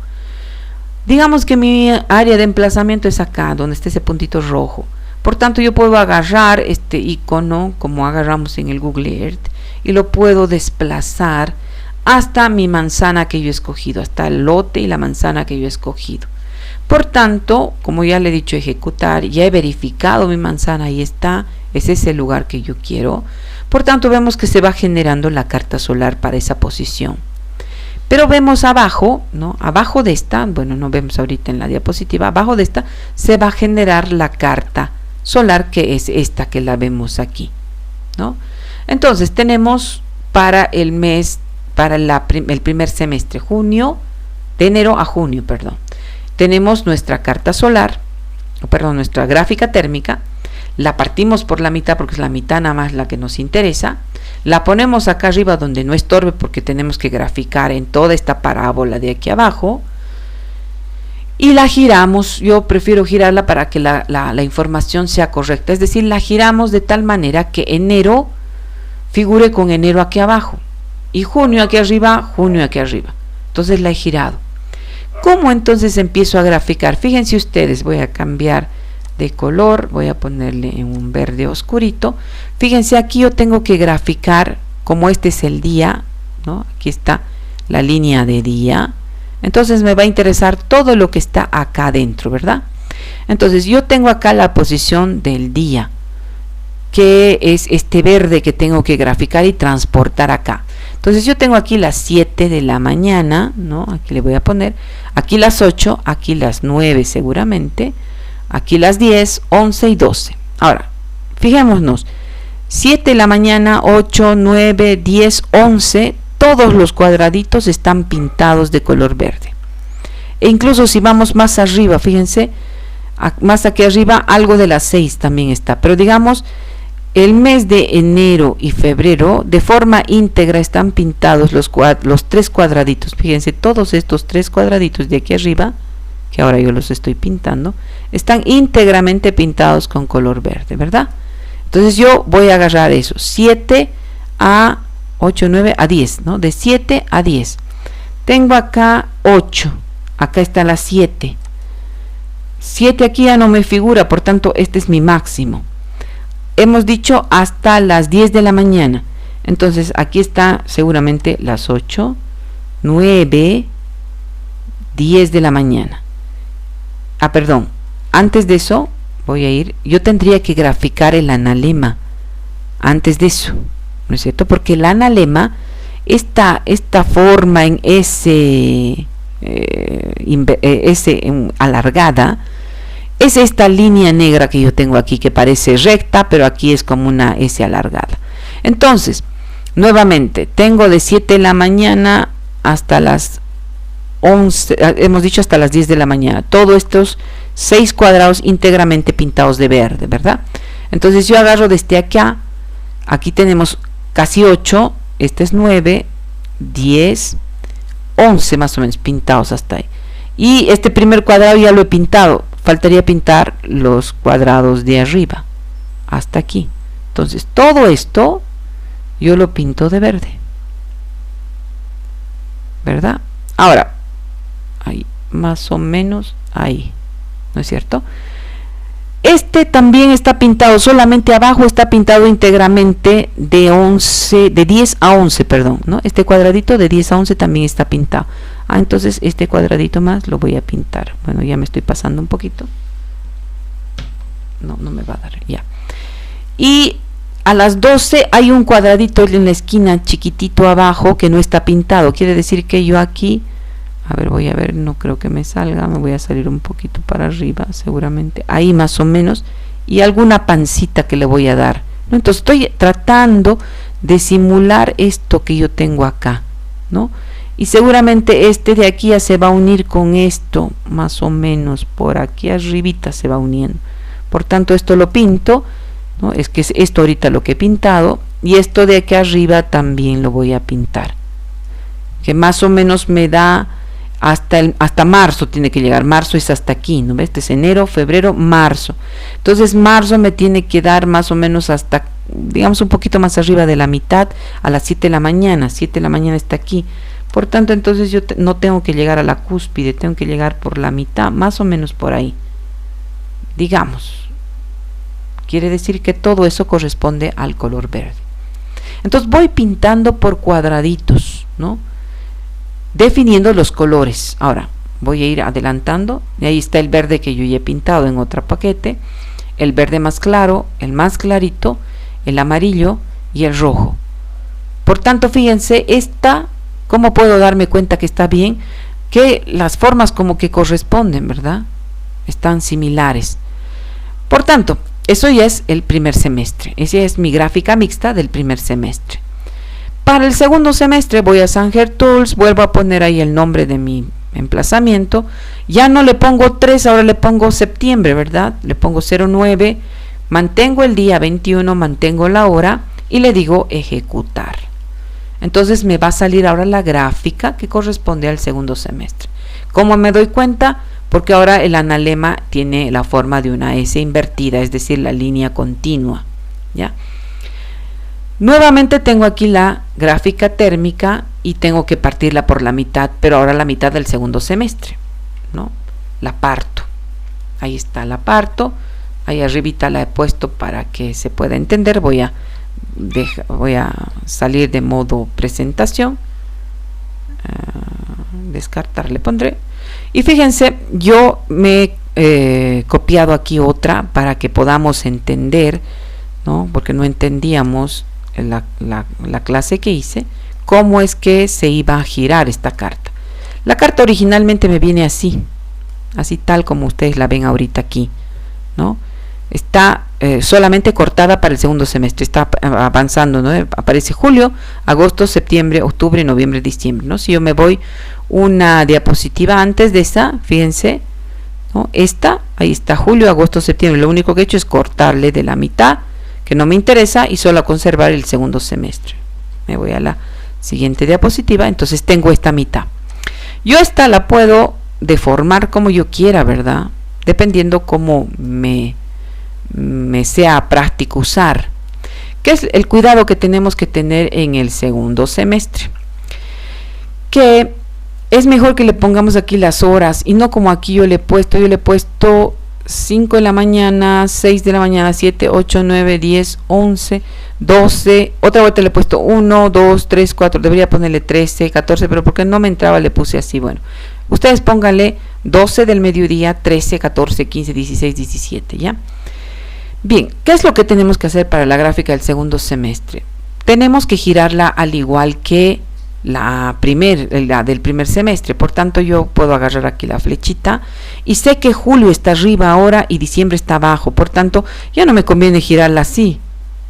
Speaker 1: Digamos que mi área de emplazamiento es acá, donde está ese puntito rojo. Por tanto, yo puedo agarrar este icono, como agarramos en el Google Earth, y lo puedo desplazar hasta mi manzana que yo he escogido, hasta el lote y la manzana que yo he escogido. Por tanto, como ya le he dicho ejecutar, ya he verificado mi manzana, ahí está, ese es el lugar que yo quiero. Por tanto, vemos que se va generando la carta solar para esa posición. Pero vemos abajo, ¿no? Abajo de esta, bueno, no vemos ahorita en la diapositiva, abajo de esta se va a generar la carta solar, que es esta que la vemos aquí, ¿no? Entonces tenemos para el mes, para el primer semestre, de enero a junio, perdón. Tenemos nuestra carta solar, perdón, nuestra gráfica térmica, la partimos por la mitad porque es la mitad nada más la que nos interesa, la ponemos acá arriba donde no estorbe porque tenemos que graficar en toda esta parábola de aquí abajo, y la giramos. Yo prefiero girarla para que la información sea correcta, es decir, la giramos de tal manera que enero figure con enero aquí abajo y junio aquí arriba, junio aquí arriba. Entonces la he girado. ¿Cómo entonces empiezo a graficar? Fíjense ustedes, voy a cambiar de color, voy a ponerle en un verde oscurito. Fíjense, aquí yo tengo que graficar, como este es el día, ¿no? Aquí está la línea de día. Entonces me va a interesar todo lo que está acá adentro, ¿verdad? Entonces yo tengo acá la posición del día, que es este verde que tengo que graficar y transportar acá. Entonces yo tengo aquí las 7 de la mañana, ¿no? Aquí le voy a poner, aquí las 8, aquí las 9 seguramente, aquí las 10, 11 y 12. Ahora, fijémonos, 7 de la mañana, 8, 9, 10, 11, todos los cuadraditos están pintados de color verde. E incluso si vamos más arriba, fíjense, más aquí arriba, algo de las 6 también está. Pero digamos, el mes de enero y febrero, de forma íntegra, están pintados los 3 cuadraditos. Fíjense, todos estos 3 cuadraditos de aquí arriba, que ahora yo los estoy pintando, están íntegramente pintados con color verde, ¿verdad? Entonces yo voy a agarrar eso, 7 a 8, 9 a 10, ¿no? De 7 a 10. Tengo acá 8, acá está la 7. 7 aquí ya no me figura, por tanto este es mi máximo. Hemos dicho hasta las 10 de la mañana. Entonces aquí está seguramente las 8, 9, 10 de la mañana. Ah, perdón, antes de eso voy a ir, yo tendría que graficar el analema antes de eso, ¿no es cierto? Porque el analema, esta forma en S alargada, es esta línea negra que yo tengo aquí, que parece recta, pero aquí es como una S alargada. Entonces, nuevamente, tengo de 7 de la mañana hasta las 11, hemos dicho hasta las 10 de la mañana, todos estos 6 cuadrados íntegramente pintados de verde, ¿verdad? Entonces yo agarro desde acá, aquí tenemos casi 8, este es 9, 10, 11 más o menos pintados hasta ahí. Y este primer cuadrado ya lo he pintado, faltaría pintar los cuadrados de arriba, hasta aquí. Entonces todo esto yo lo pinto de verde, ¿verdad? Ahora, ahí, más o menos ahí, ¿no es cierto? Este también está pintado, solamente abajo está pintado íntegramente de 10 a 11, perdón, ¿no? Este cuadradito de 10 a 11 también está pintado. Ah, entonces este cuadradito más lo voy a pintar. Bueno, ya me estoy pasando un poquito. No me va a dar, ya. Y a las 12 hay un cuadradito en la esquina chiquitito abajo que no está pintado. Quiere decir que yo aquí, a ver, voy a ver, no creo que me salga, me voy a salir un poquito para arriba, seguramente, ahí más o menos, y alguna pancita que le voy a dar, ¿no? Entonces estoy tratando de simular esto que yo tengo acá, ¿no? Y seguramente este de aquí ya se va a unir con esto, más o menos, por aquí arribita se va uniendo. Por tanto, esto lo pinto, ¿no? Es que es esto ahorita lo que he pintado, y esto de aquí arriba también lo voy a pintar, que más o menos me da hasta marzo, tiene que llegar. Marzo es hasta aquí, ¿no ves? Este es enero, febrero, marzo. Entonces marzo me tiene que dar más o menos hasta, digamos, un poquito más arriba de la mitad, a las 7 de la mañana. 7 de la mañana está aquí. Por tanto, entonces yo no tengo que llegar a la cúspide, tengo que llegar por la mitad, más o menos por ahí. Digamos, quiere decir que todo eso corresponde al color verde. Entonces voy pintando por cuadraditos, ¿no? Definiendo los colores. Ahora voy a ir adelantando, y ahí está el verde que yo ya he pintado en otro paquete, el verde más claro, el más clarito, el amarillo y el rojo. Por tanto, fíjense, ¿cómo puedo darme cuenta que está bien? Que las formas como que corresponden, ¿verdad? Están similares. Por tanto, eso ya es el primer semestre. Esa es mi gráfica mixta del primer semestre. Para el segundo semestre voy a Sanger Tools, vuelvo a poner ahí el nombre de mi emplazamiento. Ya no le pongo 3, ahora le pongo septiembre, ¿verdad? Le pongo 09, mantengo el día 21, mantengo la hora y le digo ejecutar. Entonces me va a salir ahora la gráfica que corresponde al segundo semestre. ¿Cómo me doy cuenta? Porque ahora el analema tiene la forma de una S invertida, es decir, la línea continua, ¿ya? Nuevamente tengo aquí la gráfica térmica y tengo que partirla por la mitad, pero ahora la mitad del segundo semestre, ¿no? La parto. Ahí está, la parto. Ahí arribita la he puesto para que se pueda entender. Voy a salir de modo presentación, descartar, le pondré, y fíjense, yo me he copiado aquí otra para que podamos entender, ¿no? Porque no entendíamos la clase que hice, cómo es que se iba a girar esta carta. La carta originalmente me viene así tal como ustedes la ven ahorita aquí, ¿no? Está solamente cortada para el segundo semestre, está avanzando, ¿no? Aparece julio, agosto, septiembre, octubre, noviembre, diciembre, ¿no? Si yo me voy una diapositiva antes de esa, fíjense, ¿no? Ahí está julio, agosto, septiembre. Lo único que he hecho es cortarle de la mitad, que no me interesa, y solo conservar el segundo semestre. Me voy a la siguiente diapositiva. Entonces tengo esta mitad. Yo esta la puedo deformar como yo quiera, ¿verdad? Dependiendo cómo me sea práctico usar. ¿Qué es el cuidado que tenemos que tener en el segundo semestre? Que es mejor que le pongamos aquí las horas y no como aquí yo le he puesto 5 de la mañana, 6 de la mañana, 7, 8, 9, 10, 11, 12, otra vuelta le he puesto 1, 2, 3, 4, debería ponerle 13, 14, pero porque no me entraba le puse así. Bueno, ustedes pónganle 12 del mediodía, 13, 14, 15, 16, 17, ¿ya? Bien, ¿qué es lo que tenemos que hacer para la gráfica del segundo semestre? Tenemos que girarla al igual que la del primer semestre. Por tanto, yo puedo agarrar aquí la flechita y sé que julio está arriba ahora y diciembre está abajo. Por tanto, ya no me conviene girarla así,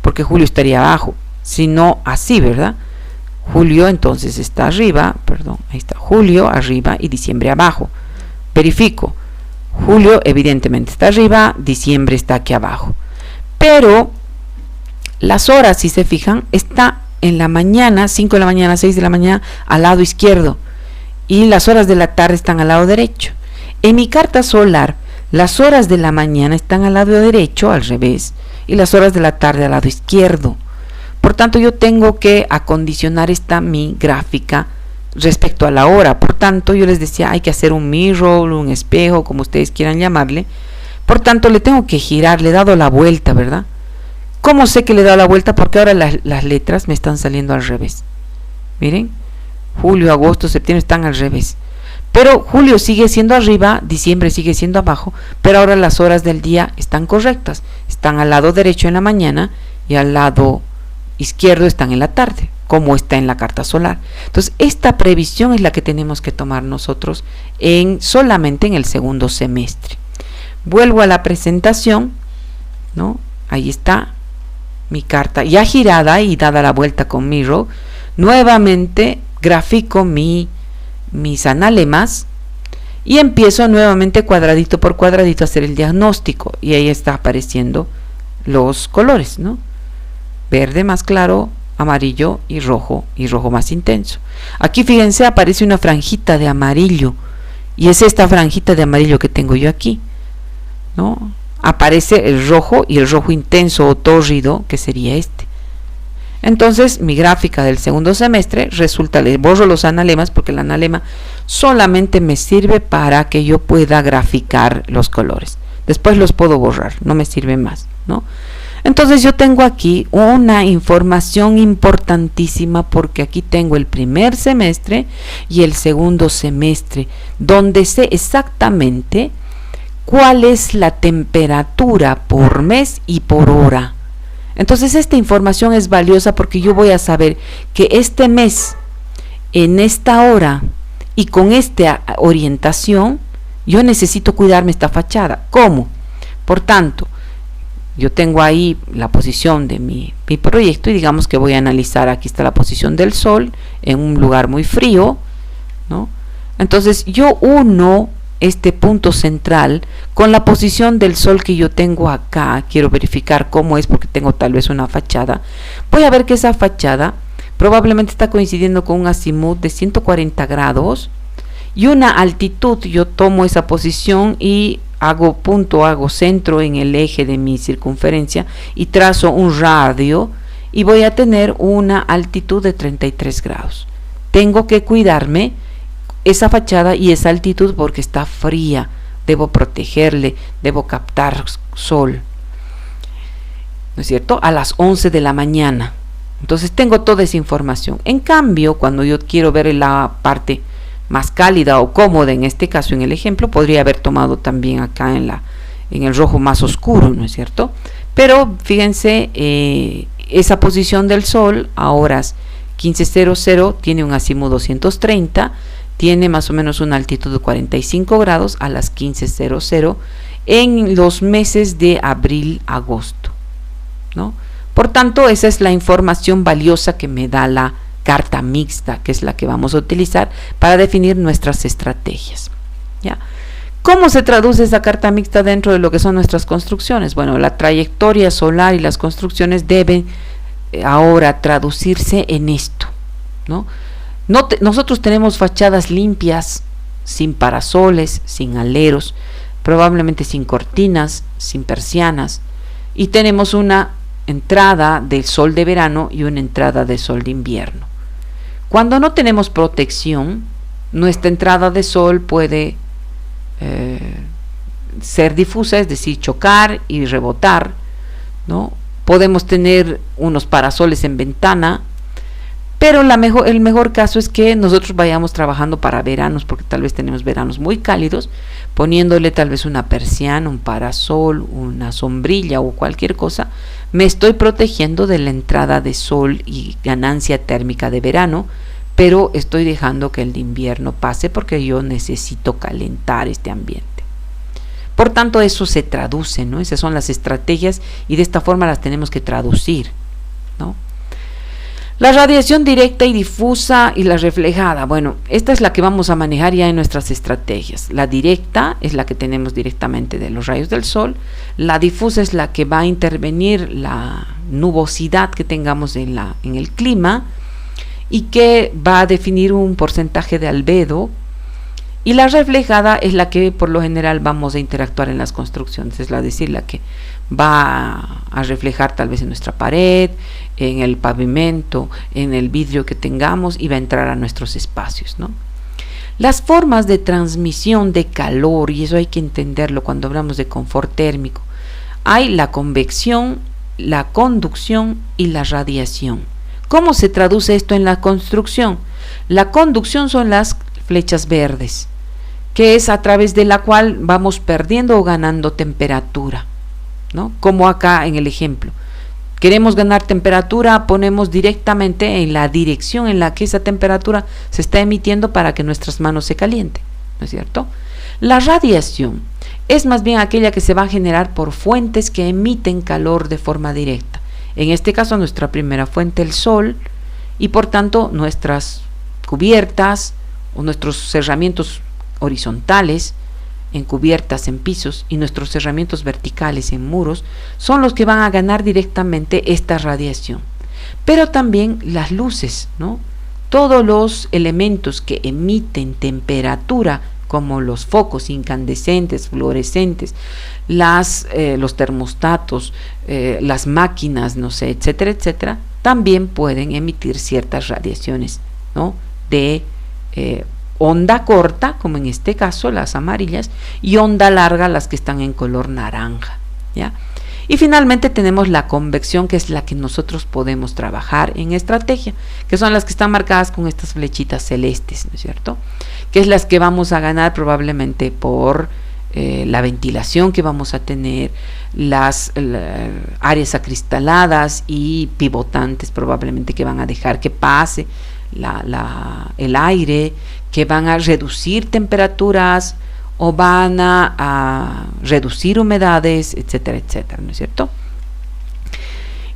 Speaker 1: porque julio estaría abajo, sino así, ¿verdad? Julio entonces está arriba, perdón, ahí está, julio arriba y diciembre abajo. Verifico. Julio evidentemente está arriba, diciembre está aquí abajo. Pero las horas, si se fijan, está en la mañana, 5 de la mañana, 6 de la mañana, al lado izquierdo. Y las horas de la tarde están al lado derecho. En mi carta solar, las horas de la mañana están al lado derecho, al revés, y las horas de la tarde al lado izquierdo. Por tanto, yo tengo que acondicionar mi gráfica respecto a la hora. Por tanto, yo les decía, hay que hacer un mirror, un espejo, como ustedes quieran llamarle. Por tanto, le tengo que girar, le he dado la vuelta, ¿verdad? ¿Cómo sé que le he dado la vuelta? Porque ahora las letras me están saliendo al revés. Miren, julio, agosto, septiembre están al revés. Pero julio sigue siendo arriba, diciembre sigue siendo abajo, pero ahora las horas del día están correctas. Están al lado derecho en la mañana y al lado izquierdo están en la tarde, como está en la carta solar. Entonces, esta previsión es la que tenemos que tomar nosotros solamente en el segundo semestre. Vuelvo a la presentación, ¿no? Ahí está mi carta ya girada y dada la vuelta con mirror. Nuevamente grafico mis analemas y empiezo nuevamente cuadradito por cuadradito a hacer el diagnóstico, y ahí está apareciendo los colores, ¿no? Verde más claro, amarillo y rojo más intenso. Aquí fíjense, aparece una franjita de amarillo, y es esta franjita de amarillo que tengo yo aquí, ¿no? Aparece el rojo y el rojo intenso o tórrido, que sería este. Entonces mi gráfica del segundo semestre resulta, le borro los analemas porque el analema solamente me sirve para que yo pueda graficar los colores. Después los puedo borrar, no me sirve más, ¿no? Entonces yo tengo aquí una información importantísima porque aquí tengo el primer semestre y el segundo semestre, donde sé exactamente cuál es la temperatura por mes y por hora. Entonces esta información es valiosa porque yo voy a saber que este mes, en esta hora y con esta orientación, yo necesito cuidarme esta fachada. ¿Cómo? Por tanto, yo tengo ahí la posición de mi proyecto y digamos que voy a analizar, aquí está la posición del sol en un lugar muy frío, ¿no? Entonces yo uno este punto central con la posición del sol que yo tengo acá. Quiero verificar cómo es porque tengo tal vez una fachada. Voy a ver que esa fachada probablemente está coincidiendo con un azimut de 140 grados y una altitud. Yo tomo esa posición y hago centro en el eje de mi circunferencia y trazo un radio y voy a tener una altitud de 33 grados. Tengo que cuidarme esa fachada y esa altitud porque está fría, debo protegerle, debo captar sol, ¿no es cierto? A las 11 de la mañana. Entonces tengo toda esa información. En cambio, cuando yo quiero ver la parte más cálida o cómoda, en este caso en el ejemplo, podría haber tomado también acá en el rojo más oscuro, ¿no es cierto? Pero fíjense, esa posición del sol a horas 15:00 tiene un azimut 230, tiene más o menos una altitud de 45 grados a las 15:00 en los meses de abril-agosto, ¿no? Por tanto, esa es la información valiosa que me da la carta mixta, que es la que vamos a utilizar para definir nuestras estrategias, ¿ya? ¿Cómo se traduce esa carta mixta dentro de lo que son nuestras construcciones? Bueno, la trayectoria solar y las construcciones deben ahora traducirse en esto, ¿no? Nosotros tenemos fachadas limpias, sin parasoles, sin aleros, probablemente sin cortinas, sin persianas, y tenemos una entrada del sol de verano y una entrada de sol de invierno. Cuando no tenemos protección, nuestra entrada de sol puede ser difusa, es decir, chocar y rebotar, ¿no? Podemos tener unos parasoles en ventana, pero el mejor caso es que nosotros vayamos trabajando para veranos, porque tal vez tenemos veranos muy cálidos, poniéndole tal vez una persiana, un parasol, una sombrilla o cualquier cosa. Me estoy protegiendo de la entrada de sol y ganancia térmica de verano, pero estoy dejando que el de invierno pase porque yo necesito calentar este ambiente. Por tanto, eso se traduce, ¿no? Esas son las estrategias y de esta forma las tenemos que traducir, ¿no? La radiación directa y difusa y la reflejada. Bueno, esta es la que vamos a manejar ya en nuestras estrategias. La directa es la que tenemos directamente de los rayos del sol. La difusa es la que va a intervenir la nubosidad que tengamos en el clima y que va a definir un porcentaje de albedo. Y la reflejada es la que por lo general vamos a interactuar en las construcciones, es decir, la que va a reflejar tal vez en nuestra pared, en el pavimento, en el vidrio que tengamos y va a entrar a nuestros espacios, ¿no? Las formas de transmisión de calor, y eso hay que entenderlo cuando hablamos de confort térmico, hay la convección, la conducción y la radiación. ¿Cómo se traduce esto en la construcción? La conducción son las flechas verdes, que es a través de la cual vamos perdiendo o ganando temperatura, ¿no? Como acá en el ejemplo. Queremos ganar temperatura, ponemos directamente en la dirección en la que esa temperatura se está emitiendo para que nuestras manos se calienten, ¿no es cierto? La radiación es más bien aquella que se va a generar por fuentes que emiten calor de forma directa. En este caso, nuestra primera fuente, el sol, y por tanto nuestras cubiertas o nuestros cerramientos horizontales en cubiertas, en pisos, y nuestros cerramientos verticales en muros son los que van a ganar directamente esta radiación. Pero también las luces, ¿no? Todos los elementos que emiten temperatura como los focos incandescentes, fluorescentes, los termostatos, las máquinas, no sé, etcétera, etcétera, también pueden emitir ciertas radiaciones, ¿no?, de onda corta, como en este caso las amarillas, y onda larga, las que están en color naranja, ¿ya? Y finalmente tenemos la convección, que es la que nosotros podemos trabajar en estrategia, que son las que están marcadas con estas flechitas celestes, ¿no es cierto?, que es las que vamos a ganar probablemente por la ventilación que vamos a tener, las áreas acristaladas y pivotantes probablemente, que van a dejar que pase el aire, que van a reducir temperaturas o van a reducir humedades, etcétera, etcétera, ¿no es cierto?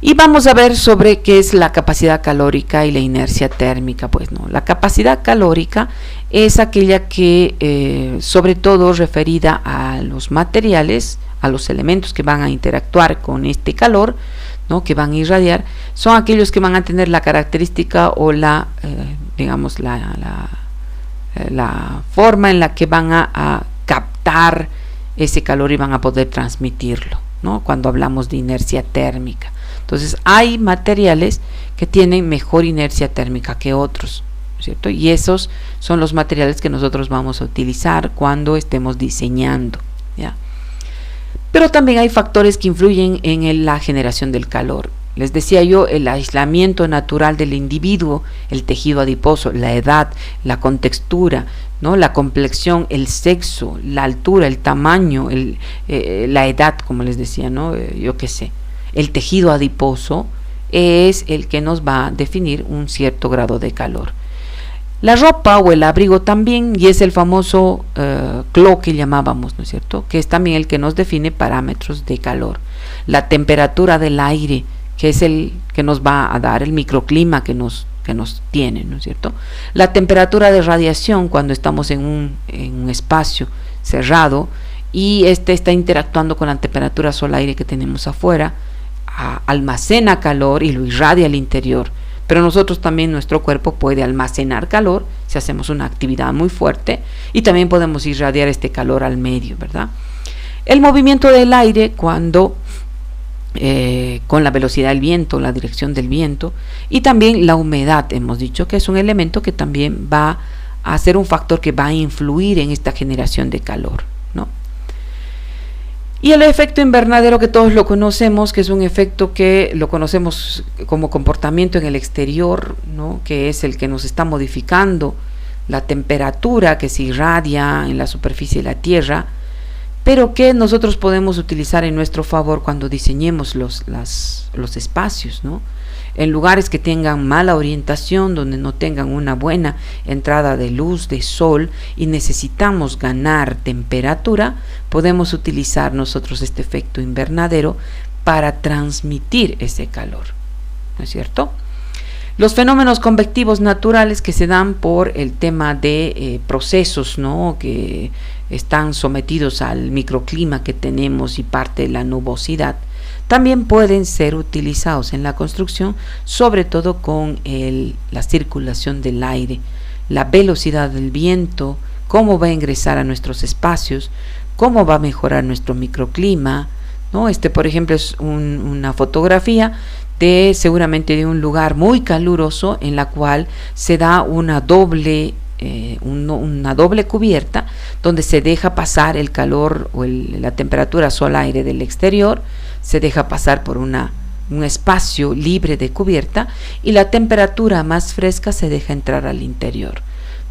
Speaker 1: Y vamos a ver sobre qué es la capacidad calórica y la inercia térmica. Pues no, la capacidad calórica es aquella que, sobre todo referida a los materiales, a los elementos que van a interactuar con este calor, ¿no?, que van a irradiar, son aquellos que van a tener la característica o digamos, la forma en la que van a captar ese calor y van a poder transmitirlo, ¿no?, cuando hablamos de inercia térmica. Entonces hay materiales que tienen mejor inercia térmica que otros, ¿cierto? Y esos son los materiales que nosotros vamos a utilizar cuando estemos diseñando, ¿ya? Pero también hay factores que influyen en la generación del calor. Les decía yo, el aislamiento natural del individuo, el tejido adiposo, la edad, la contextura, ¿no?, la complexión, el sexo, la altura, el tamaño, la edad, como les decía, ¿no?, yo qué sé. El tejido adiposo es el que nos va a definir un cierto grado de calor. La ropa o el abrigo también, y es el famoso CLO que llamábamos, ¿no es cierto?, que es también el que nos define parámetros de calor. La temperatura del aire, que es el que nos va a dar el microclima que nos tiene, ¿no es cierto? La temperatura de radiación, cuando estamos en un espacio cerrado y está interactuando con la temperatura sol-aire que tenemos afuera, almacena calor y lo irradia al interior. Pero nosotros también, nuestro cuerpo puede almacenar calor si hacemos una actividad muy fuerte, y también podemos irradiar este calor al medio, ¿verdad? El movimiento del aire, cuando con la velocidad del viento, la dirección del viento, y también la humedad, hemos dicho que es un elemento que también va a ser un factor que va a influir en esta generación de calor, ¿no? Y el efecto invernadero, que todos lo conocemos, que es un efecto que lo conocemos como comportamiento en el exterior, ¿no?, que es el que nos está modificando la temperatura que se irradia en la superficie de la Tierra, pero que nosotros podemos utilizar en nuestro favor cuando diseñemos los espacios, ¿no? En lugares que tengan mala orientación, donde no tengan una buena entrada de luz, de sol, y necesitamos ganar temperatura, podemos utilizar nosotros este efecto invernadero para transmitir ese calor, ¿no es cierto? Los fenómenos convectivos naturales, que se dan por el tema de procesos, ¿no?, que están sometidos al microclima que tenemos y parte de la nubosidad, también pueden ser utilizados en la construcción, sobre todo con la circulación del aire, la velocidad del viento, cómo va a ingresar a nuestros espacios, cómo va a mejorar nuestro microclima, ¿no? Por ejemplo, es una fotografía seguramente de un lugar muy caluroso, en la cual se da una doble cubierta, donde se deja pasar el calor o la temperatura sol-aire del exterior, se deja pasar por un espacio libre de cubierta, y la temperatura más fresca se deja entrar al interior,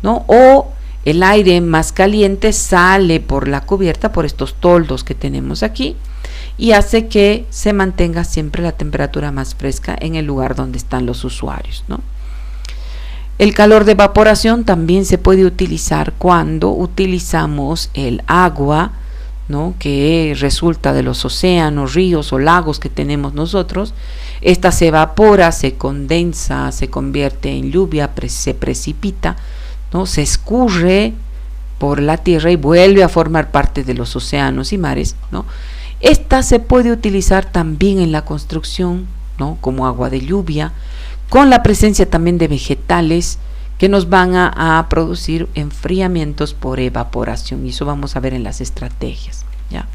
Speaker 1: ¿no? O el aire más caliente sale por la cubierta, por estos toldos que tenemos aquí, y hace que se mantenga siempre la temperatura más fresca en el lugar donde están los usuarios, ¿no? El calor de evaporación también se puede utilizar cuando utilizamos el agua, ¿no?, que resulta de los océanos, ríos o lagos que tenemos nosotros. Esta se evapora, se condensa, se convierte en lluvia, se precipita, ¿no?, se escurre por la tierra y vuelve a formar parte de los océanos y mares, ¿no? Esta se puede utilizar también en la construcción, ¿no?, como agua de lluvia, con la presencia también de vegetales que nos van a producir enfriamientos por evaporación, y eso vamos a ver en las estrategias, ¿ya?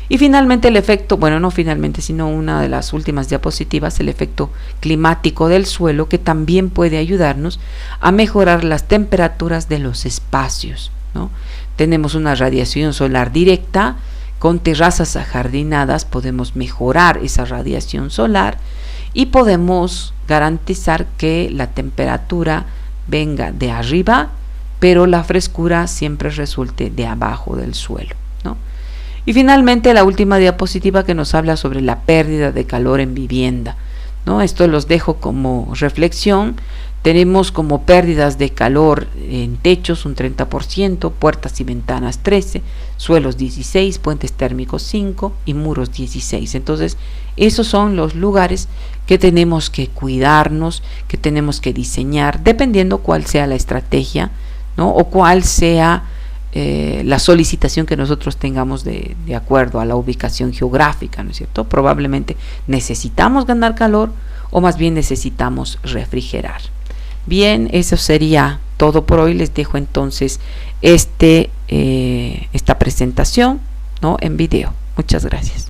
Speaker 1: Y finalmente el efecto, bueno, no finalmente, sino una de las últimas diapositivas, el efecto climático del suelo, que también puede ayudarnos a mejorar las temperaturas de los espacios, ¿no? Tenemos una radiación solar directa, con terrazas ajardinadas podemos mejorar esa radiación solar y podemos garantizar que la temperatura venga de arriba, pero la frescura siempre resulte de abajo del suelo, ¿no? Y finalmente la última diapositiva, que nos habla sobre la pérdida de calor en vivienda, ¿no? Esto los dejo como reflexión. Tenemos como pérdidas de calor en techos un 30%, puertas y ventanas 13%, suelos 16%, puentes térmicos 5% y muros 16%. Entonces, esos son los lugares que tenemos que cuidarnos, que tenemos que diseñar, dependiendo cuál sea la estrategia, ¿no? O cuál sea la solicitación que nosotros tengamos de acuerdo a la ubicación geográfica, ¿no es cierto? Probablemente necesitamos ganar calor o más bien necesitamos refrigerar. Bien, eso sería todo por hoy. Les dejo entonces esta presentación, ¿no?, en video. Muchas gracias.